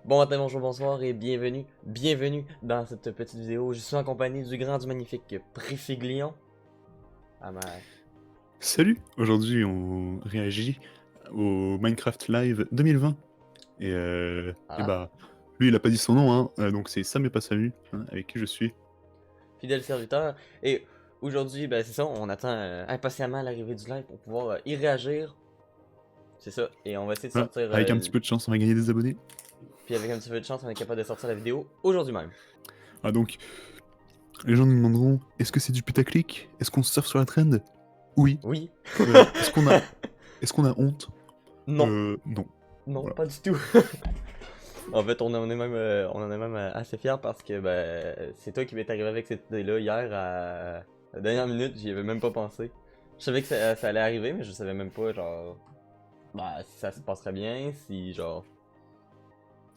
Bon matin, bonjour, bonsoir et bienvenue dans cette petite vidéo. Je suis en compagnie du grand, du magnifique Prifiglion. Ah ma... Salut! Aujourd'hui, on réagit au Minecraft Live 2020. Et Ah, bah, lui, il a pas dit son nom, hein, donc c'est Samu pas Samu, hein, avec qui je suis. fidèle serviteur. Et aujourd'hui, ben c'est ça, on attend impatiemment l'arrivée du live pour pouvoir y réagir. C'est ça, et on va essayer de Voilà, sortir... avec un petit peu de chance, on va gagner des abonnés. puis avec un petit peu de chance, on est capable de sortir la vidéo aujourd'hui même. Ah donc, les gens nous demanderont, est-ce que c'est du putaclic? Est-ce qu'on surfe sur la trend? Oui. Oui. Est-ce qu'on a... Est-ce qu'on a honte? Non, Non. non, Voilà. pas du tout. En fait, on en est même assez fiers parce que ben, c'est toi qui m'est arrivé avec cette idée-là hier à la dernière minute, j'y avais même pas pensé. Je savais que ça allait arriver, mais je savais même pas, genre, bah, si ça se passerait bien, si, genre.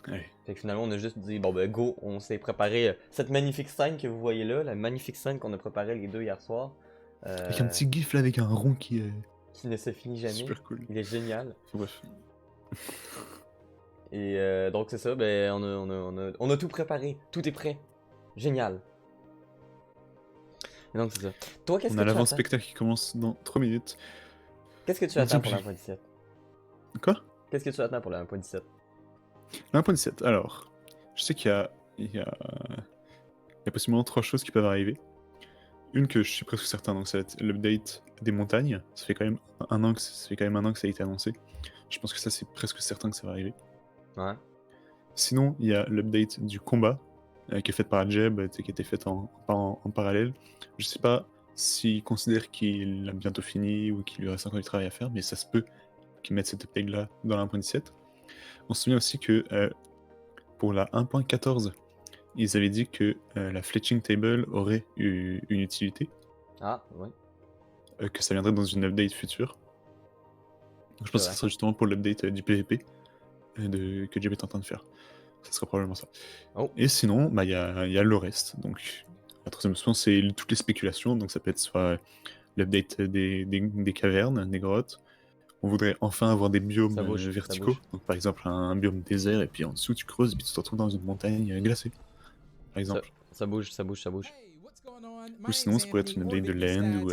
Ouais. Fait que finalement, on a juste dit, bon, ben, go, on s'est préparé cette magnifique scène que vous voyez là, la magnifique scène qu'on a préparée les deux hier soir, Avec un petit gif là, avec un rond qui est qui ne se finit jamais. super cool. Il est génial. Enfin, bref. Et donc, c'est ça, ben, on a tout préparé, tout est prêt. Génial. Et donc, c'est ça. Toi, qu'est-ce On que a tu attends? l'avant-spectacle qui commence dans 3 minutes. Qu'est-ce que tu On attends tient pour plus. la 1.17? Quoi? Qu'est-ce que tu attends pour la 1.17? 1.17. Alors, je sais qu'il y a possiblement 3 choses qui peuvent arriver. Une que je suis presque certain, donc ça va être l'update des montagnes. Ça fait quand même un an que ça a été annoncé. Je pense que ça, c'est presque certain que ça va arriver. Ouais. Sinon, il y a l'update du combat, qui est faite par Jeb, qui a été faite en parallèle. Je sais pas s'il considère qu'il a bientôt fini ou qu'il lui reste encore du travail à faire, mais ça se peut qu'ils mettent cette update-là dans la 1.17. On se souvient aussi que pour la 1.14, ils avaient dit que la fletching table aurait eu une utilité, Ah, ouais, que ça viendrait dans une update future. Donc je c'est pense que vrai. ce sera justement pour l'update du PvP que Jeb est en train de faire. Ça sera probablement ça. Oh, Et sinon, bah, y a le reste. Donc la troisième option, c'est toutes les spéculations. Donc ça peut être soit l'update des cavernes, des grottes. On voudrait enfin avoir des biomes ça bouge, ça verticaux. bouge. Donc par exemple un biome désert, et puis en dessous tu creuses, et puis tu te retrouves dans une montagne glacée, par Ça, exemple. ça bouge, ça bouge, ça bouge. Ou sinon, ça pourrait être une update de land ou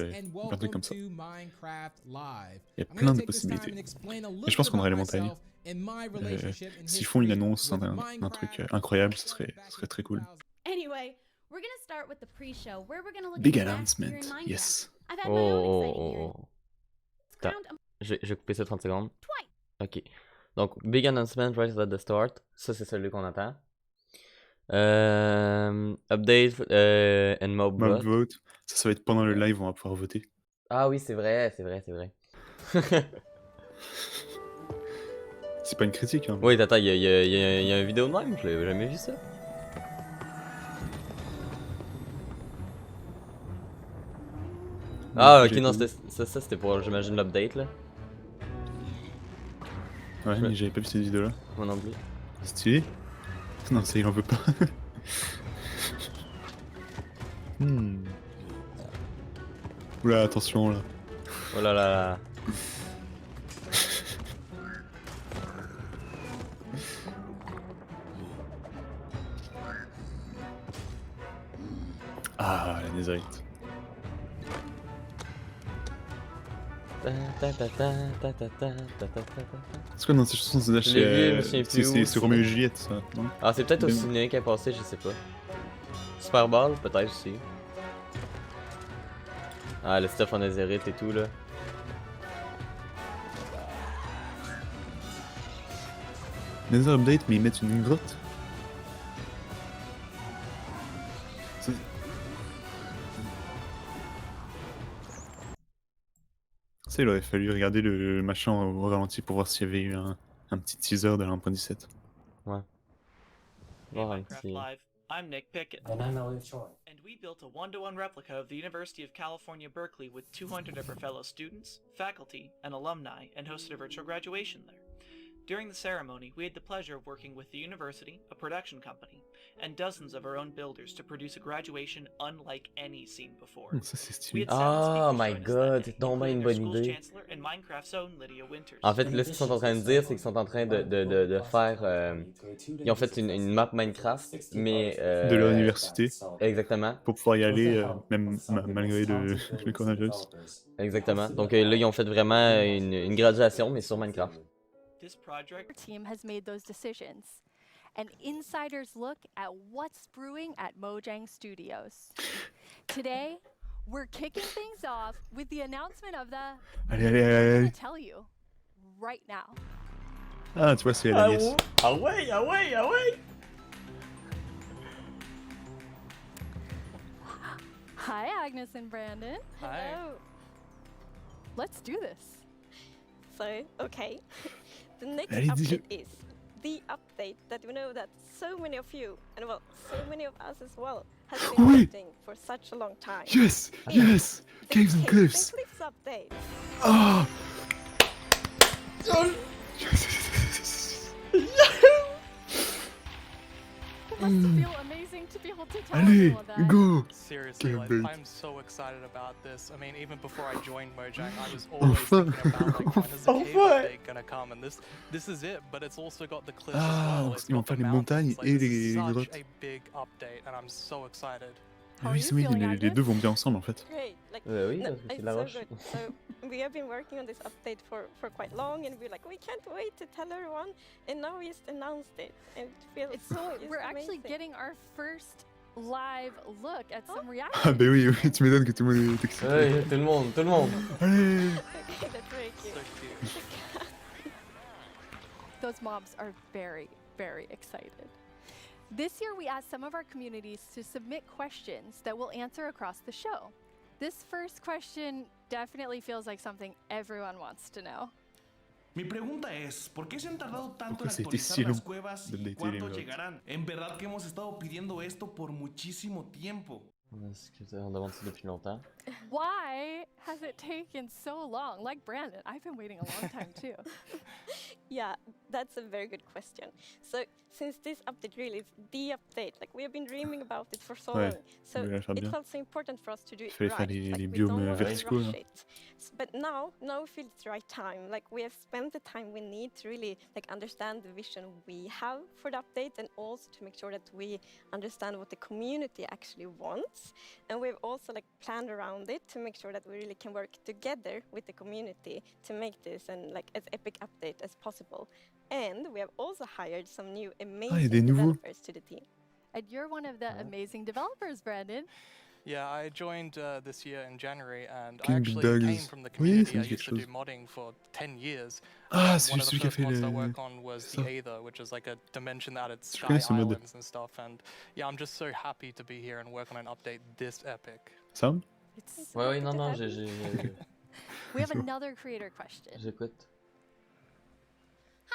un truc comme ça. Il y a plein de possibilités. Et je pense qu'on aurait les montagnes. S'ils font une annonce, un truc incroyable, ce serait très cool. Anyway, we're gonna start with the pre-show, where we're gonna look Big at the rats here in announcement, Minecraft. yes. I've had Oh, my own oh, exciting oh, year. oh. It's Attends, crowned je vais couper ça 30 secondes. twice. Ok. Donc, big announcement right at the start. Ça, c'est celui qu'on attend. Update and mob Mob vote. vote, ça va être pendant le live, on va pouvoir voter. Ah oui, c'est vrai, c'est vrai, c'est vrai. C'est pas une critique, hein. Oui, attends, il y a une vidéo de même, je l'ai jamais vu ça. Ah, ok, non, ça c'était pour, j'imagine, l'update là. Ouais, mais j'avais pas vu cette vidéo-là. Moi non plus. Stylé. Non, ça, il en veut pas. Oula, attention là. Oh là là là. Ah, la netherite. C'est quoi dans ces chansons? Je l'ai vu, je me souviens plus où, C'est Roméo et Juliette, ça, non? Ah, c'est peut-être au Même- ciné qui est passé, je sais pas. Super Ball, peut-être aussi. Ah, le stuff en azérite et tout là. Nether update, mais ils mettent une grotte. C'est- Ça, il aurait fallu regarder le machin au ralenti pour voir s'il y avait eu un petit teaser de la 1.17. Ouais. Hey Bon, Minecraft c'est... Live, I'm Nick Pickett, And I'm Elliot Choi. and we built a one-to-one replica of the University of California, Berkeley with 200 of our fellow students, faculty, and alumni, and hosted a virtual graduation there. During the ceremony, we had the pleasure of working with the university, a production company, and dozens of our own builders to produce a graduation unlike any seen before. Ça c'est We stylé. had 7 Oh speakers my join us that god, day, donc ben including une their bonne school's idée. chancellor and Minecraft's own Lydia Winters. En fait, là, ce qu'ils sont en train de dire, c'est qu'ils sont en train de faire. Ils ont fait une map Minecraft, mais. De leur université. Exactement. Pour pouvoir y aller, même malgré le coronavirus. Exactement. Donc là, ils ont fait vraiment une graduation, mais sur Minecraft. This project Our team has made those decisions. An insider's look at what's brewing at Mojang Studios. Today, we're kicking things off with the announcement of the. Allez, I'm gonna tell you right now. Ah, tu vois, c'est la nièce. Ah ouais, ah ouais, ah ouais! Hi, Agnes and Brandon. Hi. Hello. Let's do this. So, okay. The next Allez, dis-le. update is the update that we know that so many of you, and well, so many of us as well, has been Oui. waiting for such a long time. Yes! It's Yes! the Caves and Caves Cliffs! and Cliffs update. Ah! It must feel amazing to be able to tell Allez, everyone that. go! Seriously, like, Game I'm so excited about this. I mean, even before I joined Mojang, I was always Enfin. thinking about like, when is the cave Enfin. update gonna come? And this is it, but it's also got the cliffs Ah, as well. donc It's ils vont got the faire les montagnes mountains. Like, et this is les such grottes. a big update, and I'm so excited. How are Oui, you oui, feeling, les Agnes? deux vont bien ensemble en fait. Great. Like, Oui, no, parce que c'est it's de la so roche. good. So we have been working on this update for quite long, and we're like, we can't wait to tell everyone. And now we just announced it, and it feels It's so just we're actually amazing. getting our first live look at some Ah reaction. bah oui, oui, tu m'étonnes que tout le monde est excité. Ouais, tout le monde, tout le monde. Allez! Okay, that's very cute. So cute. Those mobs are very, very excited. This year, we asked some of our communities to submit questions that we'll answer across the show. This first question definitely feels like something everyone wants to know. Mi pregunta es, ¿por qué se han tardado tanto Pourquoi en c'était si actualizar long las cuevas de y updater cuándo les grottes? llegarán? En verdad que hemos estado pidiendo esto por muchísimo tiempo. On demande ça depuis longtemps. Why has it taken so long? Like Brandon, I've been waiting a long time too. Yeah, that's a very good question. So, since this update really is the update, like we have been dreaming about it for so Ouais, long, so voulait la faire it bien. felt so important for us to do it Fallait faire right. les we biomes don't want to verticaux, rush là. it. But now we feel it's the right time. Like we have spent the time we need to really like understand the vision we have for the update, and also to make sure that we understand what the community actually wants. And we've also like planned around it to make sure that we really can work together with the community to make this and like as epic update as possible. And we have also hired some new des amazing nouveaux. developers to the team. And you're one of the amazing developers, Brandon. Yeah, I joined this year in January, and I King actually Dogs. came from the Oui, community. ça me I dit used quelque to do chose. modding for 10 years. Ah, and c'est one of celui the qui a first fait mods I le... worked on was ça. the Aether, which is like a dimension that added Je connais sky ce mode. islands and stuff. And yeah, I'm just so happy to be here and work on an update this epic. Sam? It's It's Ouais, ouais, happy non, to non, have you. we have another creator question. J'écoute.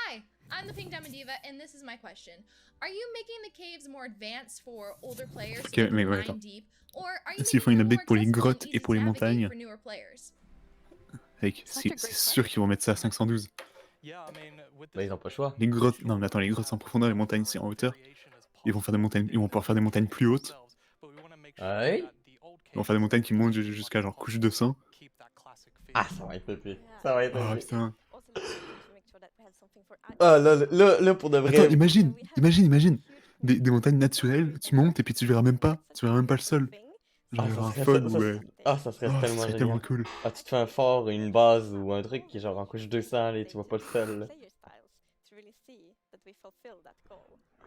Hi, I'm the Pink Diamond Diva, and this is my question. Are you making the caves more advanced for older players Ok, so they mais can ouais, mine attends. deep, or are you S'ils font making une them update pour les more accessible grottes and et easy pour les to navigate montagnes, for newer players? Avec, Such a great c'est sûr qu'ils vont mettre ça à 512. Yeah, I mean, with Bah, this ils ont pas le update, choix. Les grottes, non mais attends, les grottes c'est en profondeur, les montagnes c'est en hauteur. Ils vont faire des montagnes, ils vont pouvoir faire des montagnes plus hautes. Ah oui? Ils vont faire des montagnes qui montent jusqu'à genre couche 200. Ah, ça va être épique. Ça va être Ah épique. putain. Also looking to make sure that we have something for Ah, là, pour de vrai. Attends, imagine. Des montagnes naturelles, tu montes et puis tu verras même pas le sol. Genre Ah, il y aura un ça fog serait, ou... ça serait Oh, ça tellement serait génial. tellement cool. Ah, tu te fais un fort, une base ou un truc qui est genre en couche 200 et tu vois pas le sol. là.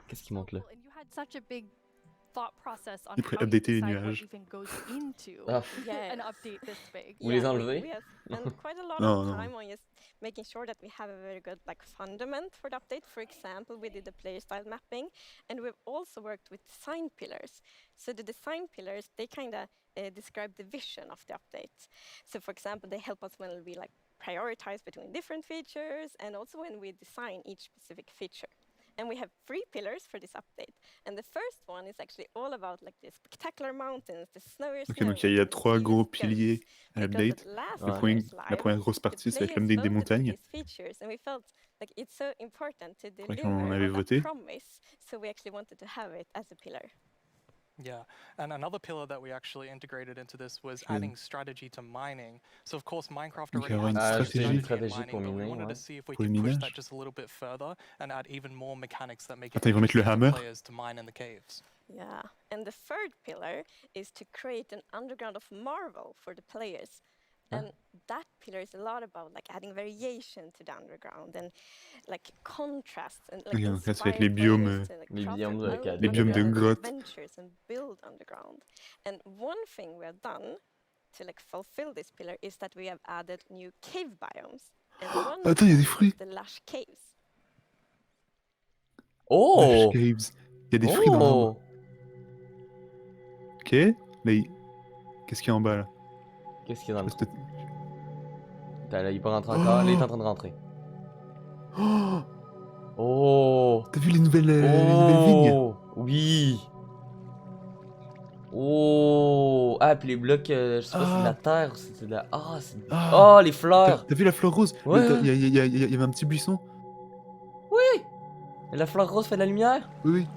Qu'est-ce qui monte là? And you had such a big thought process on Ils pourraient how you updater les decide what nuages. even goes into Ah, an update this big. Vous les enlevez? We have spent quite a lot No, of no. time on just making sure that we have a very good like fundament for the update. For example, we did the player style mapping, and we've also worked with design pillars. So the design pillars, they kind of describe the vision of the update. So for example, they help us when we like prioritize between different features, and also when we design each specific feature. And we have 3 pillars for this update. And the first one is actually all about like the spectacular mountains, the snowy Ok, snow, donc il y a and the 3 huge gros ghosts. piliers à Because l'update. at last Ouais. year's La live, première grosse the partie, ça va être players l'update des voted for montagnes. these features, and we felt like it's so important to crois deliver qu'on avait on voté. that promise, so we actually wanted to have it as a pillar. Yeah, and another pillar that we actually integrated into this was Yeah. adding strategy to mining. So of course Minecraft Donc, already avoir une has stratégie. strategy in Stratégie pour mining, but we miner, wanted ouais. to see if we Pour le could push minage. that just a little bit further and add even more mechanics that make it Attends, ils vont mettre le interesting for hammer. players to mine in the caves. Yeah, and the third pillar is to create an underground of marvel for the players. And that pillar is a lot about like adding variation to the underground and like contrast and like Ok, donc là, ça va être inspire les biomes, players to, like, les craft biomes their de own les biomes de underground grotte. adventures and build underground. And one thing we have done to like fulfill this pillar is that we have added new cave biomes. And one of Attends, il y a des them fruits. is the lush caves. Oh! Lush Caves. Il y a des fruits dans l'arbre. Oh! Ok. Là, qu'est-ce qu'il y a en bas là? Qu'est-ce qu'il y a dans le Je sais trou? pas si Là, il est pas rentré encore. Là, il est en train de rentrer. Oh, Oh! t'as vu les nouvelles vignes? Oh! Oui! Oh! Ah, puis les blocs, je sais pas si c'est de la terre ou si c'est de la... Ah, c'est... Ah. Oh, les fleurs! T'as vu la fleur rose? Ouais, Là, ouais. il y avait un petit buisson. Et la fleur rose fait de la lumière? Oui, oui.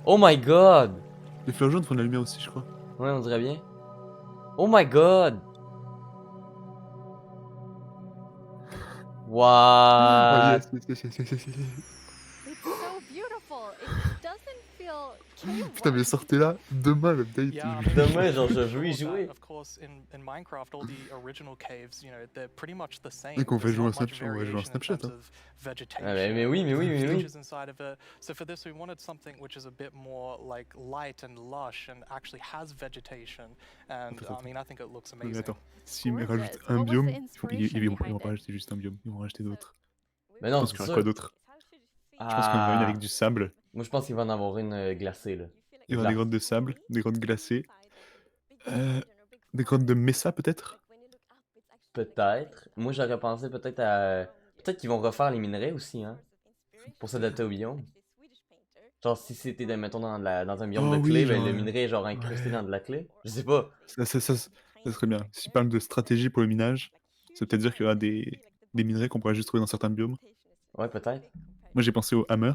Oh my god! Les fleurs jaunes font de la lumière aussi, je crois. Ouais, on dirait bien. Oh my god! Oh, What? yes, yes, yes, yes, yes, yes, yes. It's so beautiful. It doesn't feel cave Putain, mais sortez là, demain l'update. Yeah, Demain, genre, je veux y sure jouer. that, of course, in Minecraft, all the original caves, you know, they're pretty much the same. Donc on va There's jouer not en much Snapchat, on va jouer en variation in Snapchat, terms hein. of vegetation, Ah, mais oui, mais oui, mais oui. features inside of it. So for this, we wanted something which is a bit more like light and lush and actually has vegetation. And Attends, I mean, I think it looks Mais amazing. attends, s'ils Gorgeous. rajoutent un What was biome, the ils inspiration vont behind pas it? rajouter juste un biome, ils vont rajouter d'autres. Mais Je non, pense c'est qu'il y aura sûr. quoi d'autre? Je pense qu'il y en aura une avec du sable. Moi, je pense qu'il va en avoir une glacée, là. Il y aura des grottes de sable, des grottes glacées. Des grottes de Mesa peut-être? Peut-être. Moi, j'aurais pensé peut-être à... Peut-être qu'ils vont refaire les minerais aussi, hein. Pour s'adapter au biome. Genre, si c'était, mettons, dans un biome Oh de oui, clé, ben, genre, le minerai est genre incrusté dans de la clé. Je sais pas. Ça serait bien. Si tu parles de stratégie pour le minage, ça veut peut-être dire qu'il y aura des minerais qu'on pourra juste trouver dans certains biomes. Ouais, peut-être. Moi j'ai pensé au hammer.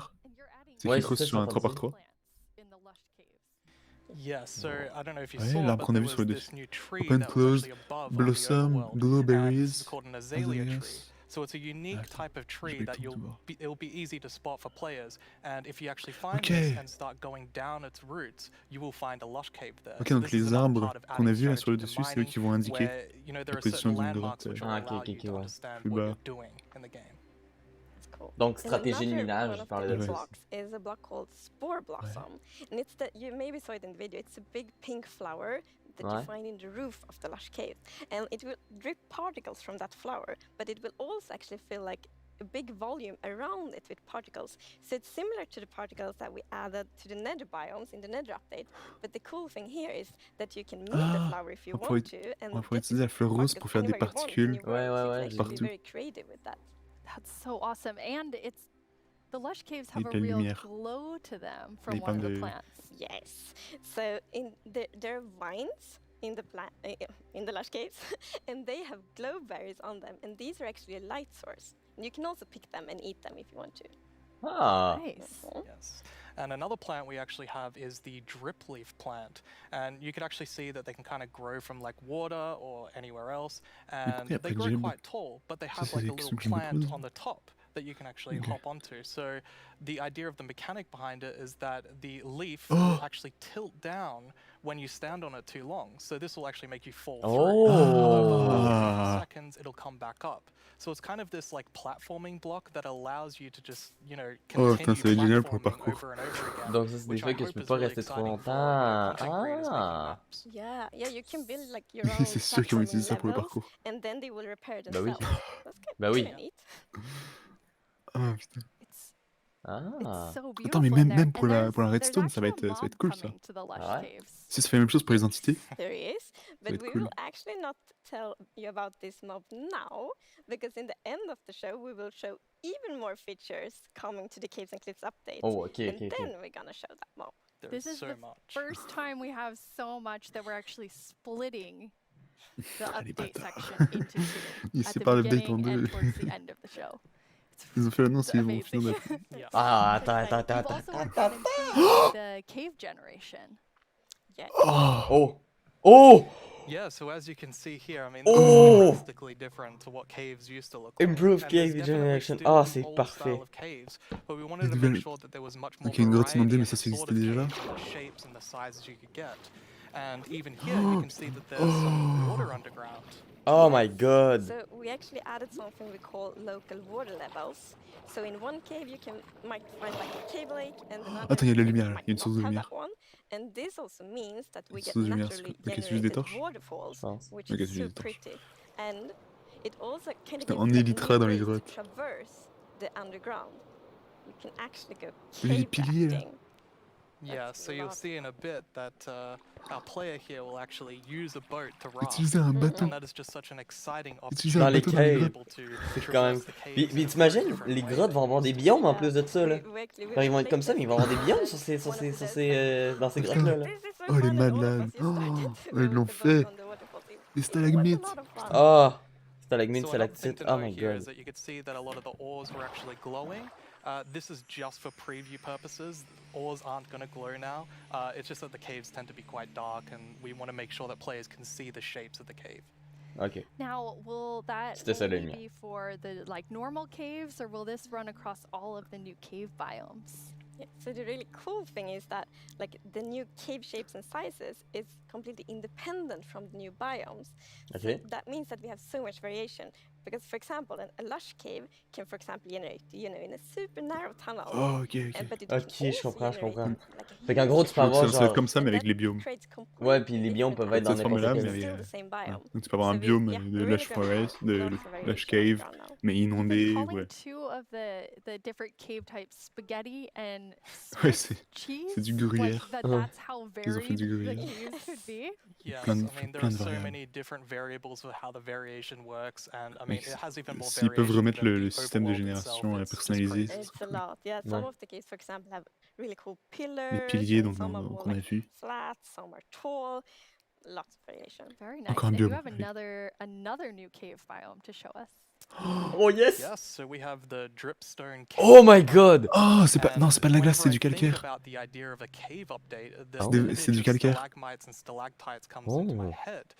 C'est Ouais, qu'il c'est creuse ça, sur un j'ai entendu. 3x3. Yeah, so I don't know if you Ouais, saw, l'arbre but qu'on a there vu was sur le this new tree Open, that was close, actually above on the blossom, overworld, and blueberries, this is called an azalea tree. azaleas. So it's a unique Attends, type of j'ai tree pas eu that le temps de voir. it'll be easy to spot for players. And if you actually find Ok. this and start going down its roots, you will find a lush cave there. Ok, So donc this is les another arbres part of qu'on a adding vus là sur le strategy to dessus, c'est eux mining, qui vont indiquer where, you know, there la are certain position d'une landmarks grotte. which will Ah, ok, allow ok, you ok, to ouais. understand Plus what bas. you're doing in the game. Cool. Donc, And stratégie de another minage, one je of parlais the de ça. blocks is a block called Spore Blossom. And it's that you maybe saw it in the video. It's a big pink flower that Ouais. you find in the roof of the lush cave. And it will drip particles from that flower, but it will also actually feel like a big volume around it with particles. So it's similar to the particles that we added to the nether biomes in the nether update. But the cool thing here is that you can move the flower if you on pourrait want to and on pourrait get utiliser la these fleur rose particles pour faire des anywhere you want in particules. your world. Ouais, So you ouais, can actually j'ai be vu. very creative with that. That's so awesome. And it's the lush caves have Et a de la real lumière. glow to them Il from one parle of the de- plants. Yes. So there are vines in the in the lush caves, and they have glow berries on them, and these are actually a light source. And you can also pick them and eat them if you want to. Ah! Nice. Yes. And another plant we actually have is the drip leaf plant. And you can actually see that they can kind of grow from like water or anywhere else. And pourquoi y a pas they de grow gemme? quite tall, but they have c'est like a des little questions que je me plant pose. on the top that you can actually Ok. hop onto. So the idea of the mechanic behind it is that the leaf Oh! will actually tilt down when you stand on it too long. So this will actually make you fall through. Oh! However, after a Ah. few seconds, it'll come back up. So it's kind of this like platforming block that allows you to just, you know, Oh, continue putain, ça va être génial pour le platforming parcours. over and over again. Donc ça, c'est des which I fois que je hope peux is pas really rester trop exciting for, you know, longtemps. content creators making Ah! maps. Yeah, you can build like your own C'est sûr qu'ils vont utiliser ça pour le platforming parcours. levels, and then they will repair Bah oui. themselves. That's good. Bah oui. Kinda neat. Ah putain. It's Ah! so beautiful. Attends, mais in même, there. même pour And la, there's redstone, ça va actually a être mob cool ça. coming to the lush Ah ouais? caves. Si ça fait la même chose pour les entités, There is, va but être we cool. will actually not tell you about this mob now, because in the end of the show we will show even more features coming to the Caves and Cliffs update. Oh, ok, and ok, ok. then we're gonna show that mob. There This is is so the much. first time we have so much that we're actually splitting the Ah, les update bâtards. section into two Ils at the séparent l'update en beginning and deux. towards the end of the show. Ils ont fait l'annonce, ils vont Amazing. finir d'après. Yeah. Ah, It's attends, exciting. attends, You've attends, also attends, worked on attends. improving the cave generation. Yeah. Oh, Oh! Oh! Yeah, so as you can see here, I mean, Oh! this is drastically different to what caves used to look like. Improved And there's cave definitely generation. still Ah, the c'est old parfait. style of caves, but we wanted Les to make nouvelles- sure that there was much more Ok, une grotte variety inondée, mais in ça, the ça sort existait of déjà. caves and the shapes and the sizes you could get. And even here, you can see that there's some water underground. Oh my Yes. god. So we actually added something we call local water levels. So in one cave you might find like a cave lake, and another Attends, il y a de la cave lumière là, might il y a une not source de have lumière. that one. And this also means that we Une get source de lumière, naturally ok, c'est juste des generated torches. waterfalls, Je pense. which Ok, is c'est so juste des torches. pretty. And it also kind of Putain, gives on like, évitera new dans les ways to grottes. traverse the underground. You can actually go Mais les cave piliers là. rafting. Yeah, That's so you'll lot see in a bit that our player here will actually use a boat to raft. Utiliser un bateau. And that is just such an exciting Utiliser Dans un les bateau dans les caves. grottes. C'est quand même. Puis t'imagines, les grottes vont avoir des biomes en plus de ça là. Enfin, ils vont être comme ça, mais ils vont avoir des biomes sur ces, dans ces grottes là. Oh, les madeleines. Oh, ils l'ont fait. Les stalagmites. Ah! Stalagmite, So another thing stalactite. to Oh note my here god. is that you could see that a lot of the ores were actually glowing. This is just for preview purposes. Ores aren't going to glow now. It's just that the caves tend to be quite dark, and we want to make sure that players can see the shapes of the cave. Ok. Now, will that C'était ça, la only lumière. be for the like normal caves, or will this run across all of the new cave biomes? Yeah, so the really cool thing is that like the new cave shapes and sizes is completely independent from the new biomes. Okay. So that means that we have so much variation. Because for example, a lush cave can for example generate, in a super narrow tunnel. Oh, ok, ok. But it Ok, can je also comprends, je generate, comprends. like, a Fait qu'en gros, tu huge peux avoir Ça va être genre. comme ça, mais And avec that les biomes. creates Ouais, completely puis les biomes different peuvent être dans Cette n'importe forme-là, quel. mais It's avec. still the same Ouais. biome. Donc tu peux avoir un So biome yeah, de we're really lush gonna forest, have de lots of lush variation cave, underground now. mais You've been inondé, calling ouais. two of the different cave types spaghetti and Ouais, Swiss cheese. c'est du Like gruyère. that's how Ils ont fait varied du the gruyère. caves could be. Yes, Plein de- I mean, there plein are de so variables. many different variables of how the variation works, and I mean, Mec, it has even more s'ils peuvent variation remettre than le the système de overworld génération itself, it's personnalisé, crazy. ça It's serait a cool. lot. Yeah, some Ouais. of the caves, for example, have really cool Les pillars. piliers and some are more qu'on a like vus. flat, some are tall. Lots of variation. Very nice. Encore un And you biome, have allez. another new cave biome to show us. Oh yes! Yes, so we have the dripstone cave. Oh my god! Oh, c'est pas... And Non, c'est pas de la glace, whenever c'est I du think calcaire. about the idea of a cave update, the Oh. image C'est du of calcaire. stalagmites and stalactites comes into my Oh. head.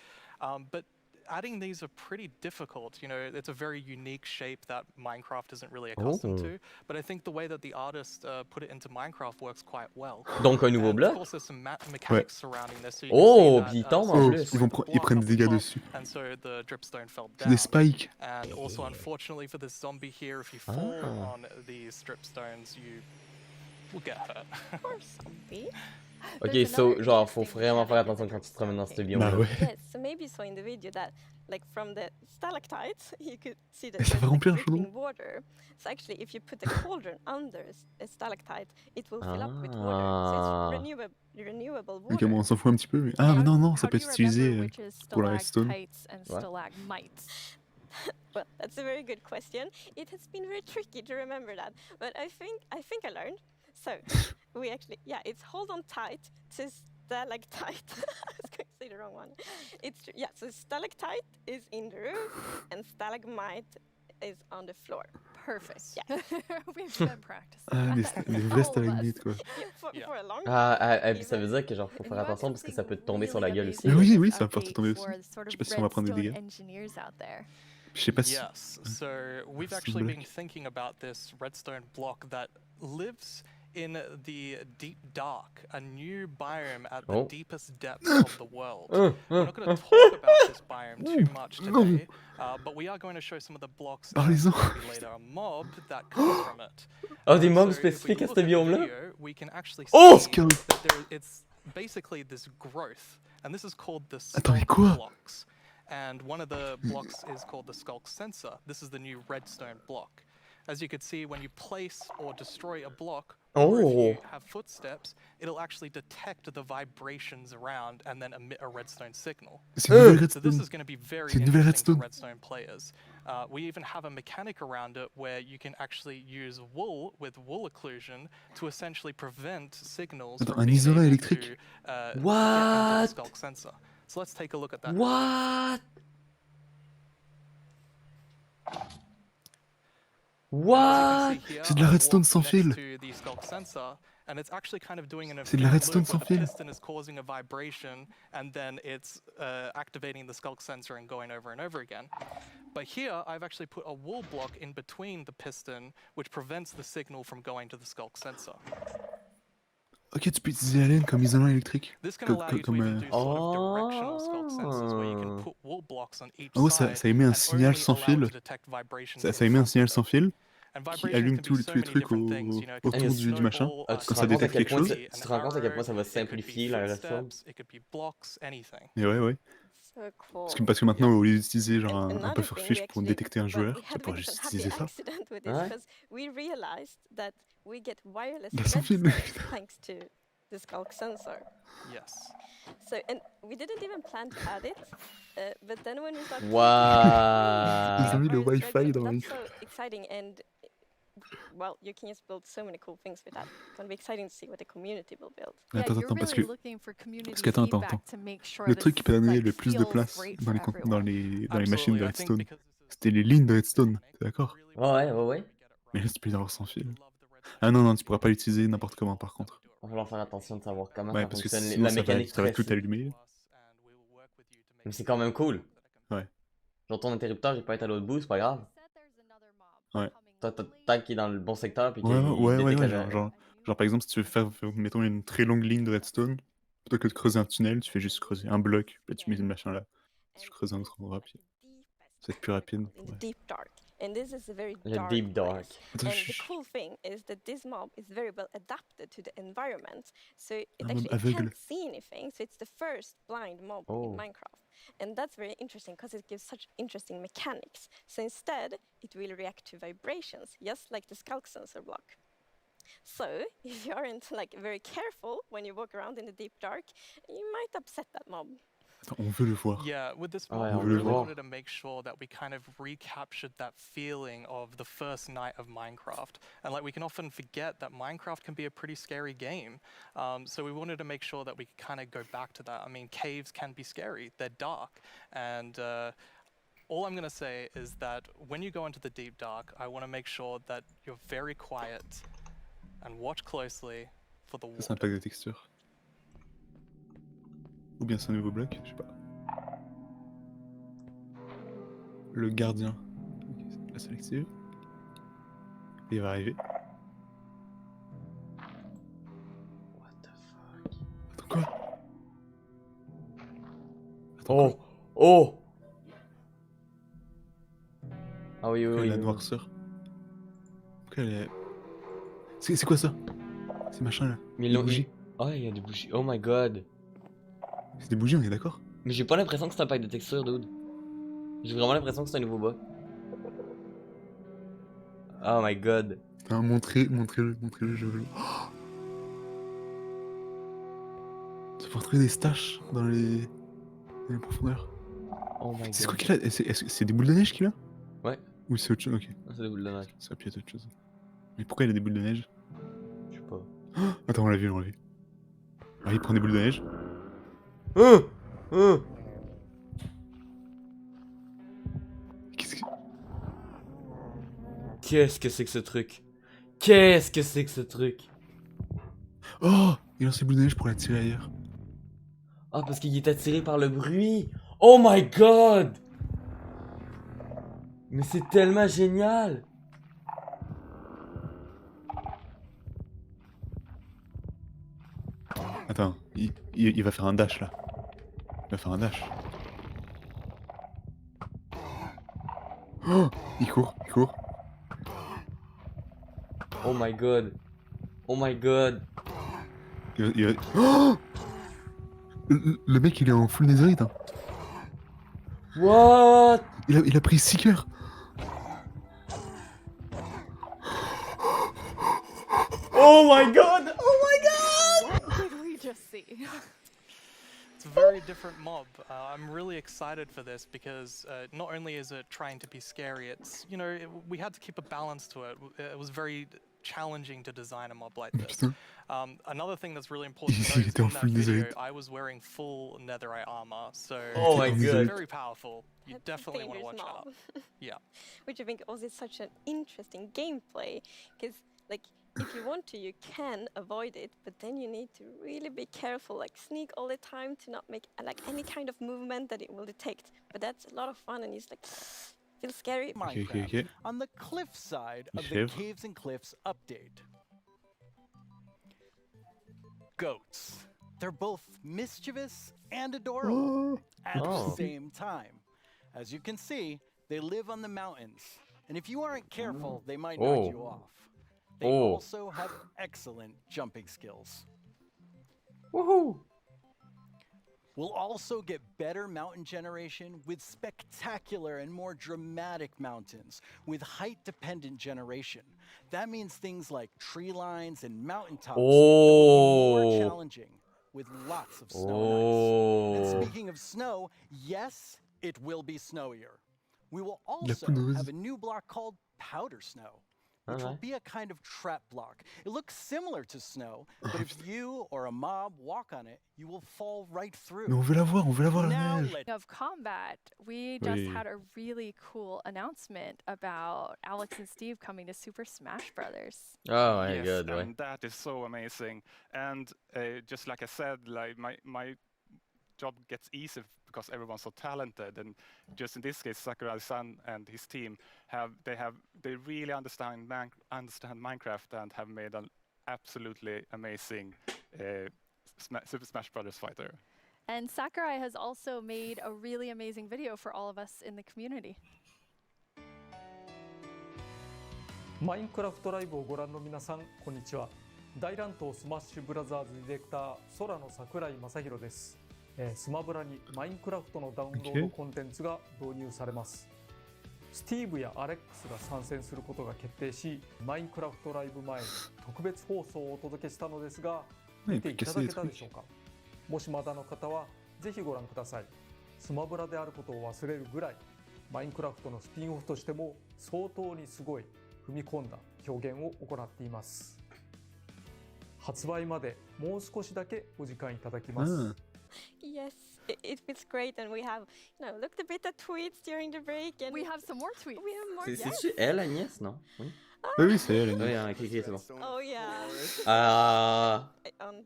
But adding these are pretty difficult. You know, it's a very unique shape that Minecraft isn't really accustomed Oh. to. But I think the way that the artist put it into Minecraft works quite well. Donc un nouveau And of bloc? course, there's some mechanics surrounding this. So you Oh, can see puis il that, tombe en Oh, plus. ils vont ils prennent des dégâts dessus. And so the dripstone fell C'est des down. spikes. And also, unfortunately for this zombie here, if you fall Ah. on these dripstones, you will get hurt. Or zombie. Ok, There's so another genre faut interesting vraiment faire mechanic in attention the quand tu te promènes dans ce dripstone biome. Bah ouais. Yes, so maybe you saw in the video that, like, from the stalactites, you could see that Et ça there's va like remplir un dripping chaudron. water. So actually, if you put a cauldron under a stalactite, it will fill up with water. So Ah. it's renewable Ok, water. bon, on s'en fout un petit peu, mais... Ah, mais non, non, ça How peut do être you utilisé remember which is pour la redstone. stalactites and What? stalagmites? Well, that's a very good question. It has been very tricky to remember that, but I think I learned. So we actually, yeah, it's hold on tight to stalactite. I was going to say the wrong one. It's yeah. So stalactite is in the roof, and stalagmite is on the floor. Perfect. Yeah. We've been practicing. Ah, that, les all vrais of us. stalagmites, quoi. Yeah, Yeah. for a long Ah, time. puis ça veut dire que genre faut And faire you have attention parce que ça peut te tomber sur something la gueule really aussi. Mais amazing oui, in oui, this ça va pouvoir te update tomber aussi. for the sort Je sais of pas si on va prendre des redstone dégâts. engineers out there. Je sais pas si... Yes, so we've Some actually been block. thinking about this redstone block that lives in the deep dark, a new biome at the Oh. deepest depths of the world. We're not going to talk about this biome too much today, but we are going to show some of the blocks and Parlez-en. maybe later a mob that comes from it. Ah, des mobs So if we spécifiques à look ce at the biome-là? video, we can actually Oh! see that it's basically this growth, and this is called the Attends, mais skulk quoi? blocks. And one of the blocks is called the skulk sensor. This is the new redstone block. As you can see, when you place or destroy a block, Or if Oh. you have footsteps, it'll actually detect the vibrations around and then emit a redstone signal. C'est une nouvelle So this redstone. is going to be very C'est une nouvelle interesting for redstone. redstone players. We even have a mechanic around it where you can actually use wool with wool occlusion to essentially prevent signals Attends, from un being isolant able électrique. to get into What? the skulk sensor. So let's take a look at that. What? As you What? can see here, C'est de la I redstone walked sans next fil. to the skulk sensor, and it's actually kind of doing an C'est de la infinite redstone loop where sans the fil. piston is causing a vibration, and then it's activating the skulk sensor and going over and over again. But here, I've actually put a wool block in between the piston, which prevents the signal from going to the skulk sensor. Ok, tu peux utiliser la laine comme isolant électrique. This can Co- allow co- you to comme, even do sort of directional Oh. skulk sensors, where you can put wool blocks on each En gros, ça side émet un and signal only sans allow it fil. to detect vibrations Ça in émet un front signal of sans it. fil And qui vibrations allume can be tous so les many trucs different things, you know, it could autour be a du machin. snowball, Tu a te Quand ça rends compte à détecte quel quelque point, chose. tu te rends compte à quel point ça va it could be simplifier la redstone? footsteps, it could be blocks, anything. Et ouais. So cool. Parce que maintenant, au lieu d'utiliser genre And un another puffer thing, fish we pour actually, détecter un well, joueur, we tu vas had a pouvoir bit of juste an happy utiliser ça. accident with this Ouais. because we realized that we get wireless Bah, sans fil. redstone thanks to the skulk sensor. Yes. So, and we didn't even plan to add it, but then when we started Ils ont mis le wireless Wi-Fi redstone, dans les... that's so exciting, and well, you can just build so many cool things with that. It's gonna be exciting to see what the community will build. Yeah, Attends, you're parce really que looking for community attends. feedback to make sure Le this, truc qui peut donner like, le plus de feels place great dans for les, everyone. dans les machines de Absolutely. I think redstone, because this is c'était les lignes de redstone, t'es d'accord? Ouais. Mais là, tu peux les avoir sans fil. Ah non, tu pourras pas l'utiliser n'importe comment par contre. Va falloir faire attention de savoir comment Ouais, ça parce que fonctionne, sinon la ça va mécanique tout précise. allumer. Mais c'est quand même cool. Ouais. Genre ton interrupteur, il peut être à l'autre bout, c'est pas grave. Ouais. Tant qu'il est dans le bon secteur, puis qu'il Ouais, détecte la... genre par exemple, si tu veux faire, mettons, une très longue ligne de redstone, plutôt que de creuser un tunnel, tu fais juste creuser un bloc, puis tu mets le machin là, tu creuses un autre endroit, puis ça va être plus rapide. In the Ouais. deep dark. And this is a very Le dark deep dark. place. Attends, And the chut. cool thing is that this mob is very well adapted to the environment. So it Un mob actually aveugle. can't see anything. So it's the first blind mob Oh. in Minecraft. And that's very interesting because it gives such interesting mechanics. So instead, it will react to vibrations, just like the skulk sensor block. So if you aren't like very careful when you walk around in the deep dark, you might upset that mob. Attends, on veut le voir. Yeah, with this Ouais, mod, on we veut le really voir. wanted to make sure that we kind of recaptured that feeling of the first night of Minecraft. And like we can often forget that Minecraft can be a pretty scary game. So we wanted to make sure that we could kind of go back to that. I mean, caves can be scary, they're dark. And all I'm going to say is that when you go into the deep dark, I want to make sure that you're very quiet and watch closely for the Ça, c'est un wood. pack de texture. Ou bien c'est un nouveau bloc, je sais pas. Le gardien. Ok, la sélective. Et il va arriver. What the fuck? Attends quoi? Attends Oh! quoi? Oh! Ah oui, Pourquoi oui, la oui. noirceur. Pourquoi elle est... C'est quoi ça? Ces machins là? Mais Des bougies. Oh, il y a des bougies. Oh my god. C'est des bougies, on est d'accord? Mais j'ai pas l'impression que c'est un pack de texture, dude. J'ai vraiment l'impression que c'est un nouveau bug. Oh my god. Putain, montrez-le, je veux. Oh, tu peux retrouver des staches dans les profondeurs. Oh my god. C'est quoi qu'il a? Est-ce que c'est des boules de neige qu'il a? Ouais. Ou c'est autre chose? Ok. Ah, c'est des boules de neige. Ça peut être autre chose. Mais pourquoi il a des boules de neige? Je sais pas. Oh, attends, on l'a vu. Ah, il prend des boules de neige. Qu'est-ce que... Qu'est-ce que c'est que ce truc? Qu'est-ce que c'est que ce truc? Oh, il lance ses boules de neige pour la tirer ailleurs. Ah, parce qu'il est attiré par le bruit. Oh my god! Mais c'est tellement génial! Attends, il va faire un dash là. Il va faire un dash. Oh, il court. Oh my god! Oh my god! Oh, le mec il est en full netherite. Hein. What? Il a pris 6 cœurs. Oh my god! Oh my god! What did we just see? It's a very different mob. I'm really excited for this because not only is it trying to be scary, it's, you know, we had to keep a balance to it. It was very challenging to design a mob like this. Putain. Another thing that's really important to Il note is était en in that full video, netherite. I was wearing full netherite armor, so Oh my it's god. very powerful. You That's a definitely want to watch dangerous out. mob. Yeah. Which I think also is such an interesting gameplay, because like if you want to, you can avoid it, but then you need to really be careful, like sneak all the time to not make like any kind of movement that it will detect. But that's a lot of fun, and it's like feels scary. Ok. On the cliff side of the Chèvre. Caves and Cliffs update. Goats. They're both mischievous and adorable at Oh. the same time. As you can see, they live on the mountains, and if you aren't careful, they might knock you off. They Oh. also have excellent jumping skills. Woohoo! We'll also get better mountain generation with spectacular and more dramatic mountains with height-dependent generation. That means things like tree lines and mountaintops that will be more Oh. challenging with lots of snow and ice. And Oh. speaking of snow, yes, it will be snowier. We will La also poudreuse. have a new block called powder snow, which will Alright. be a kind of trap block. It looks similar to snow, but if you or a mob walk on it, you will fall right through. Mais on veut la voir la Now neige. let Of combat, we just Oui. had a really cool announcement about Alex and Steve coming to Super Smash Brothers. Oh my Yes, god, ouais. and that is so amazing. And just like I said, like my job gets easy because everyone's so talented. And just in this case, Sakurai-san and his team they really understand Minecraft and have made an absolutely amazing Super Smash Brothers fighter. And Sakurai has also made a really amazing video for all of us in the community. マインクラフトライブをご覧の皆さん、こんにちは。大乱闘スマッシュブラザーズディレクター、空の桜井正宏です。スマブラにマインクラフトのダウンロードコンテンツが導入されます。スティーブやアレックスが参戦することが決定し、マインクラフトライブ前に特別放送をお届けしたのですが、Ouais, 見 il て peut いた casser だ des けたで trucs. しょうか。もしまだの方はぜひご覧ください。スマブラであることを忘れるぐらい、マインクラフトのスピンオフとしても相当にすごい踏み込んだ表現を行っています。発売までもう少しだけお時間いただきます。Ah. Yes, it feels great, and we have, looked a bit at tweets during the break, and We have some more tweets. we have more. C'est-tu elle, Agnès, non? Oui. Oui, c'est elle. Oui, ok, c'est bon. Oh yeah. Ah. And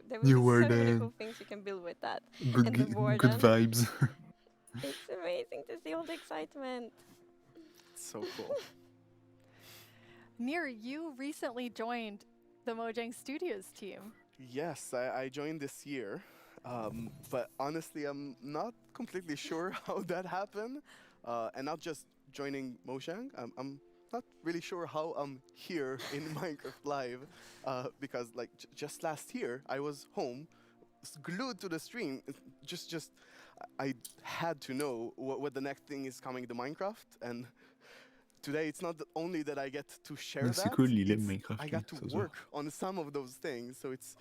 there New will be so many warden. cool things you can build with that. Good, And the good warden. vibes. It's amazing to see all the excitement. So cool. Mir, you recently joined the Mojang Studios team. Yes, I joined this year, but honestly, I'm not completely sure how that happened, and not just joining Mojang. I'm not really sure how I'm here in Minecraft Live, because like just last year I was home, glued to the stream. I had to know what the next thing is coming to Minecraft, and today it's not only that I get to share C'est that, cool, il aime it's Minecraft. I lui, got ça to se voit. work on some of those things, so it's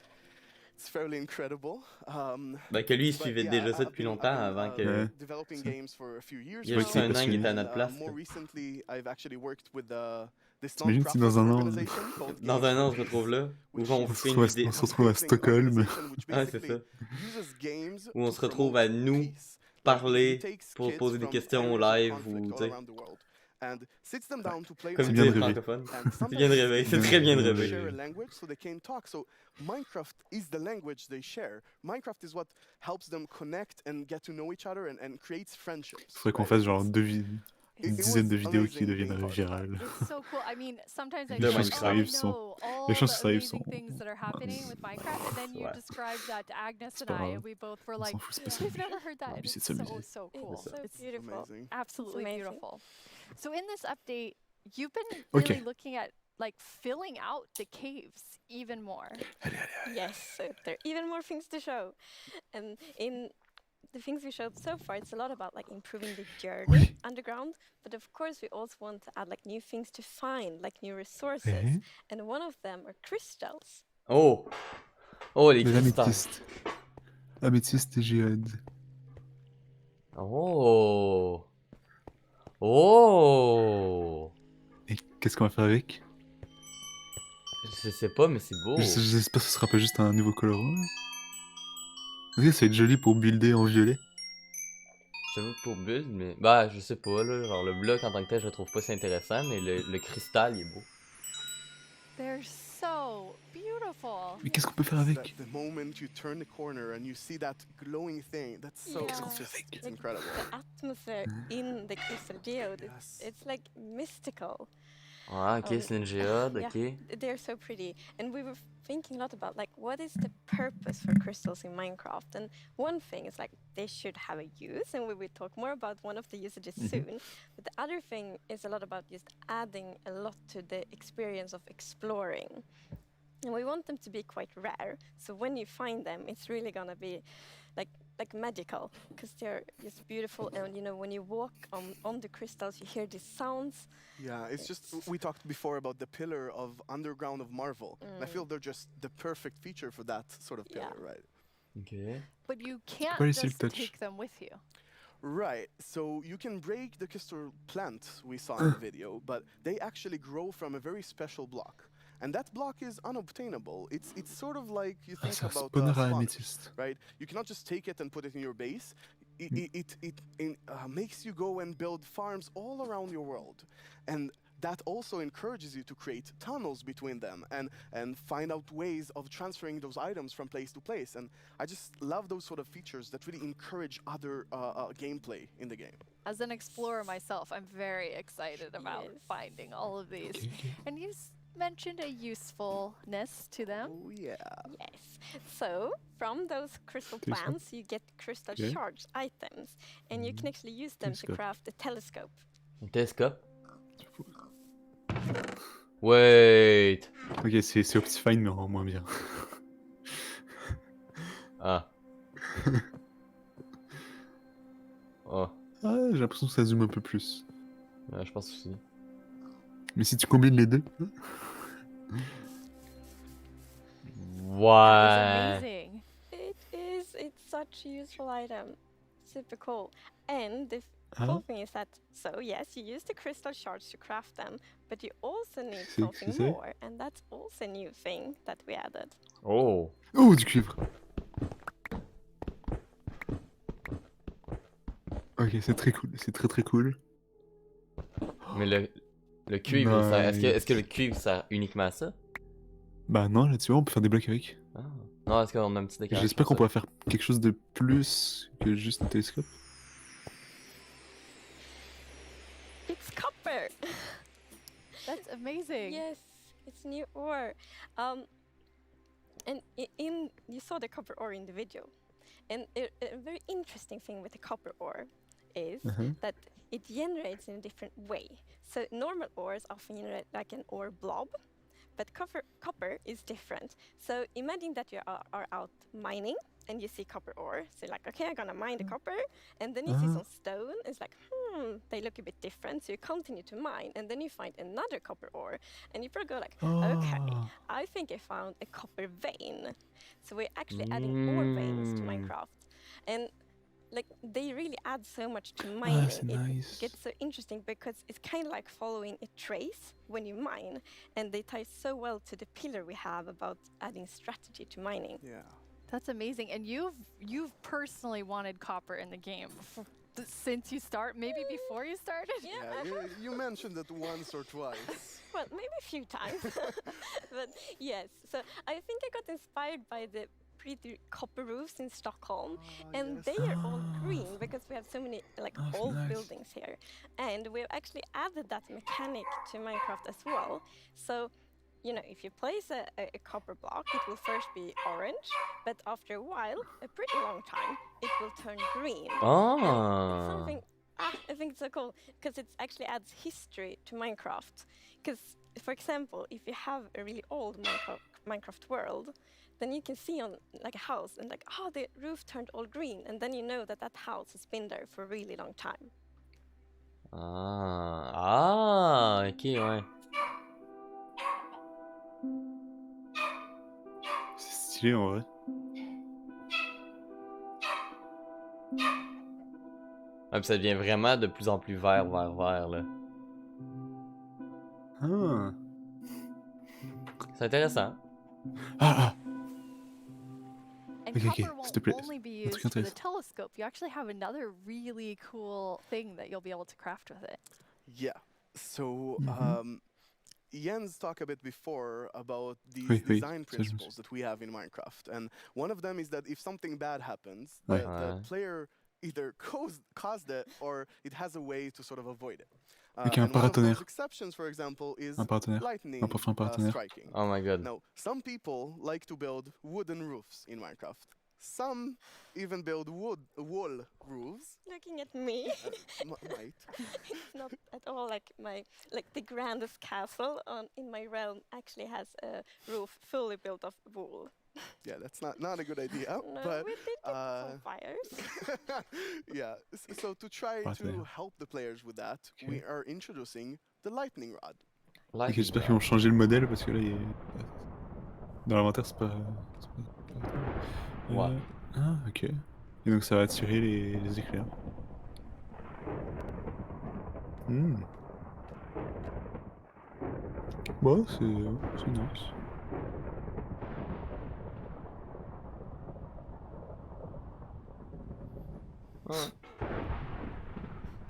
fairly incredible. Bah que lui, il But suivait yeah, déjà ça I've depuis been- longtemps I've been, avant que... Ouais. developing Ça. games for a few years Il y a juste Oui, un an parce qu'il que- était à notre place. more recently, I've actually worked with this T'imagines si dans non-profit un an- organization called Dans Games un an, on for se retrouve là, où which on is fait se une retrouve- vidéo... on se retrouve à amazing Stockholm. organization which Ah, c'est basically ça. uses games Où on to se retrouve promote à nous peace. parler Like, he takes pour kids poser des from questions au areas of live conflict ou, all tu sais, around the world and sits them down to play comme C'est dire bien de rêver. francophone. And C'est bien de rêver, c'est très bien de Bien de rêver. share a language so they can talk. So Minecraft is the language they share. Minecraft is what helps them connect and get to know each other and creates friendships. Faudrait qu'on right? fasse genre It's- une it dizaine de was vidéos qui amazing being deviennent part of that. virales. It's so cool. I mean, sometimes I Les think, chances qui qui oh arrivent sont- no, all les chances the qui arrivent amazing sont- things that are happening with Minecraft, and then you Ouais. described that to Agnes C'est and pas I, grave. and we both were On like, s'en fout, c'est pas ça. we've never heard that. Le And but, c'est it's de so, s'amuser. so It's cool. so It's beautiful. Amazing. absolutely amazing. beautiful. So in this update, you've been Okay. really looking at like filling out the caves even more. Allez, allez, allez. Yes, so there are even more things to show. And in the things we showed so far, it's a lot about like improving the journey underground. But of course, we also want to add like new things to find, like new resources. And one of them are crystals. Oh! Oh, les cristals! L'améthyste. Améthyste et géode. Oh! Oh! Et qu'est-ce qu'on va faire avec? Je sais pas, mais c'est beau. J'espère que ce sera pas juste un nouveau colorant. Ok, ça va être joli pour builder en violet. J'avoue pour build, mais... Bah, je sais pas, là. Genre, le bloc en tant que tel, je le trouve pas si intéressant, mais le cristal, il est beau. They're so beautiful. Mais qu'est-ce qu'on peut faire avec? The moment you turn the corner and you see that glowing thing, that's so... Qu'est-ce qu'on fait avec? It's incredible. The atmosphere in the crystal geode, it's like mystical. Ah, ok, c'est une géode, Yeah, ok. they're so pretty. And we were thinking a lot about like what is the purpose for crystals in Minecraft? And one thing is like they should have a use, and we will talk more about one of the usages soon. But the other thing is a lot about just adding a lot to the experience of exploring. And we want them to be quite rare. So when you find them, it's really gonna be like magical, because they're just beautiful. And you know, when you walk on the crystals, you hear these sounds. Yeah, it's just, we talked before about the pillar of underground of Marvel. And I feel they're just the perfect feature for that sort of pillar, right? Ok. But you can't Very just silk touch. take them with you. Right, so you can break the crystal plant we saw in the video, but they actually grow from a very special block. And that block is unobtainable. It's sort of like you think c'est un about spawner à sponge, améthyste. right? You cannot just take it and put it in your base. It makes you go and build farms all around your world. And that also encourages you to create tunnels between them and find out ways of transferring those items from place to place. And I just love those sort of features that really encourage other gameplay in the game. As an explorer myself, I'm very excited about finding all of these. And you mentioned a usefulness to them. Oh yeah. Yes. So from those crystal plants, you get crystal shards items, and you can actually use them to craft a telescope. Un télescope? Wait! Ok, c'est Optifine, mais en moins bien. Ah. Oh. Ah, j'ai l'impression que ça zoome un peu plus. Ouais, je pense aussi. Mais si tu combines les deux... Ouais. Amazing. It is. It's such a useful item. Super cool. And the cool thing is that, so yes, you use the crystal shards to craft them, but you also need something more, and that's also a new thing that we added. Oh. Oh, du cuivre. Ok, c'est très cool, c'est très cool. Mais le cuivre, est-ce que le cuivre sert uniquement à ça? Bah non, là tu vois, on peut faire des blocs avec. Ah. Non, est-ce qu'on a un petit décalage? J'espère qu'on pourra faire quelque chose de plus que juste un télescope. It's copper! That's amazing. Yes, it's new ore. And you saw the copper ore in the video. And a very interesting thing with the copper ore is that it generates in a different way. So normal ores often generate like an ore blob, but copper is different. So imagine that you are out mining and you see copper ore. So you're like, okay, I'm gonna mine the copper. And then you see some stone. It's like, they look a bit different. So you continue to mine. And then you find another copper ore. And you probably go like, okay, I think I found a copper vein. So we're actually adding ore veins to Minecraft. And like they really add so much to mining. It gets so interesting because it's kind of like following a trace when you mine, and they tie so well to the pillar we have about adding strategy to mining. Yeah. That's amazing. And you've personally wanted copper in the game since you maybe before you started? Yeah, you mentioned it once or twice. Well, maybe a few times. But yes, so I think I got inspired by the pretty copper roofs in Stockholm, and they are all green because we have so many like old buildings here, and we've actually added that mechanic to Minecraft as well. So you know, if you place a copper block, it will first be orange, but after a while, a pretty long time, it will turn green. Ah. Something I think it's so cool because it actually adds history to Minecraft. Because, for example, if you have a really old Minecraft Minecraft world, then you can see on like a house and like, oh, the roof turned all green, and then you know that that house has been there for a really long time. Ok, ouais. C'est stylé en vrai. Ouais, puis ça devient vraiment de plus en plus vert, là. Ah. C'est intéressant. Ah. And Ok, copper s'il te won't plaît. only be Un used truc for the intéressant. telescope. You actually have another really cool thing that you'll be able to craft with it. Yeah. So Jens talked a bit before about these Oui, design ça, je me souviens. principles that we have in Minecraft, and one of them is that if something bad happens, Ouais. the player either caused it or it has a way to sort of avoid it. Ok, un And one of those paratonnerre. exceptions, for example, is Un paratonnerre. lightning Un parfum paratonnerre. striking. Oh my god. Now, some people like to build wooden roofs in Minecraft. Some even build wall roofs. Looking at me, Might. it's not at all like the grandest castle in my realm actually has a roof fully built of wool. Yeah, that's not a good idea. No, but we did get some fires. yeah, so to try to help the players with that, we are introducing the lightning rod. Ok, j'espère qu'ils vont changer le modèle parce que là, dans l'inventaire, c'est pas... Ouais. Ah, ok. Et donc ça va attirer les éclairs. Bon, c'est nice.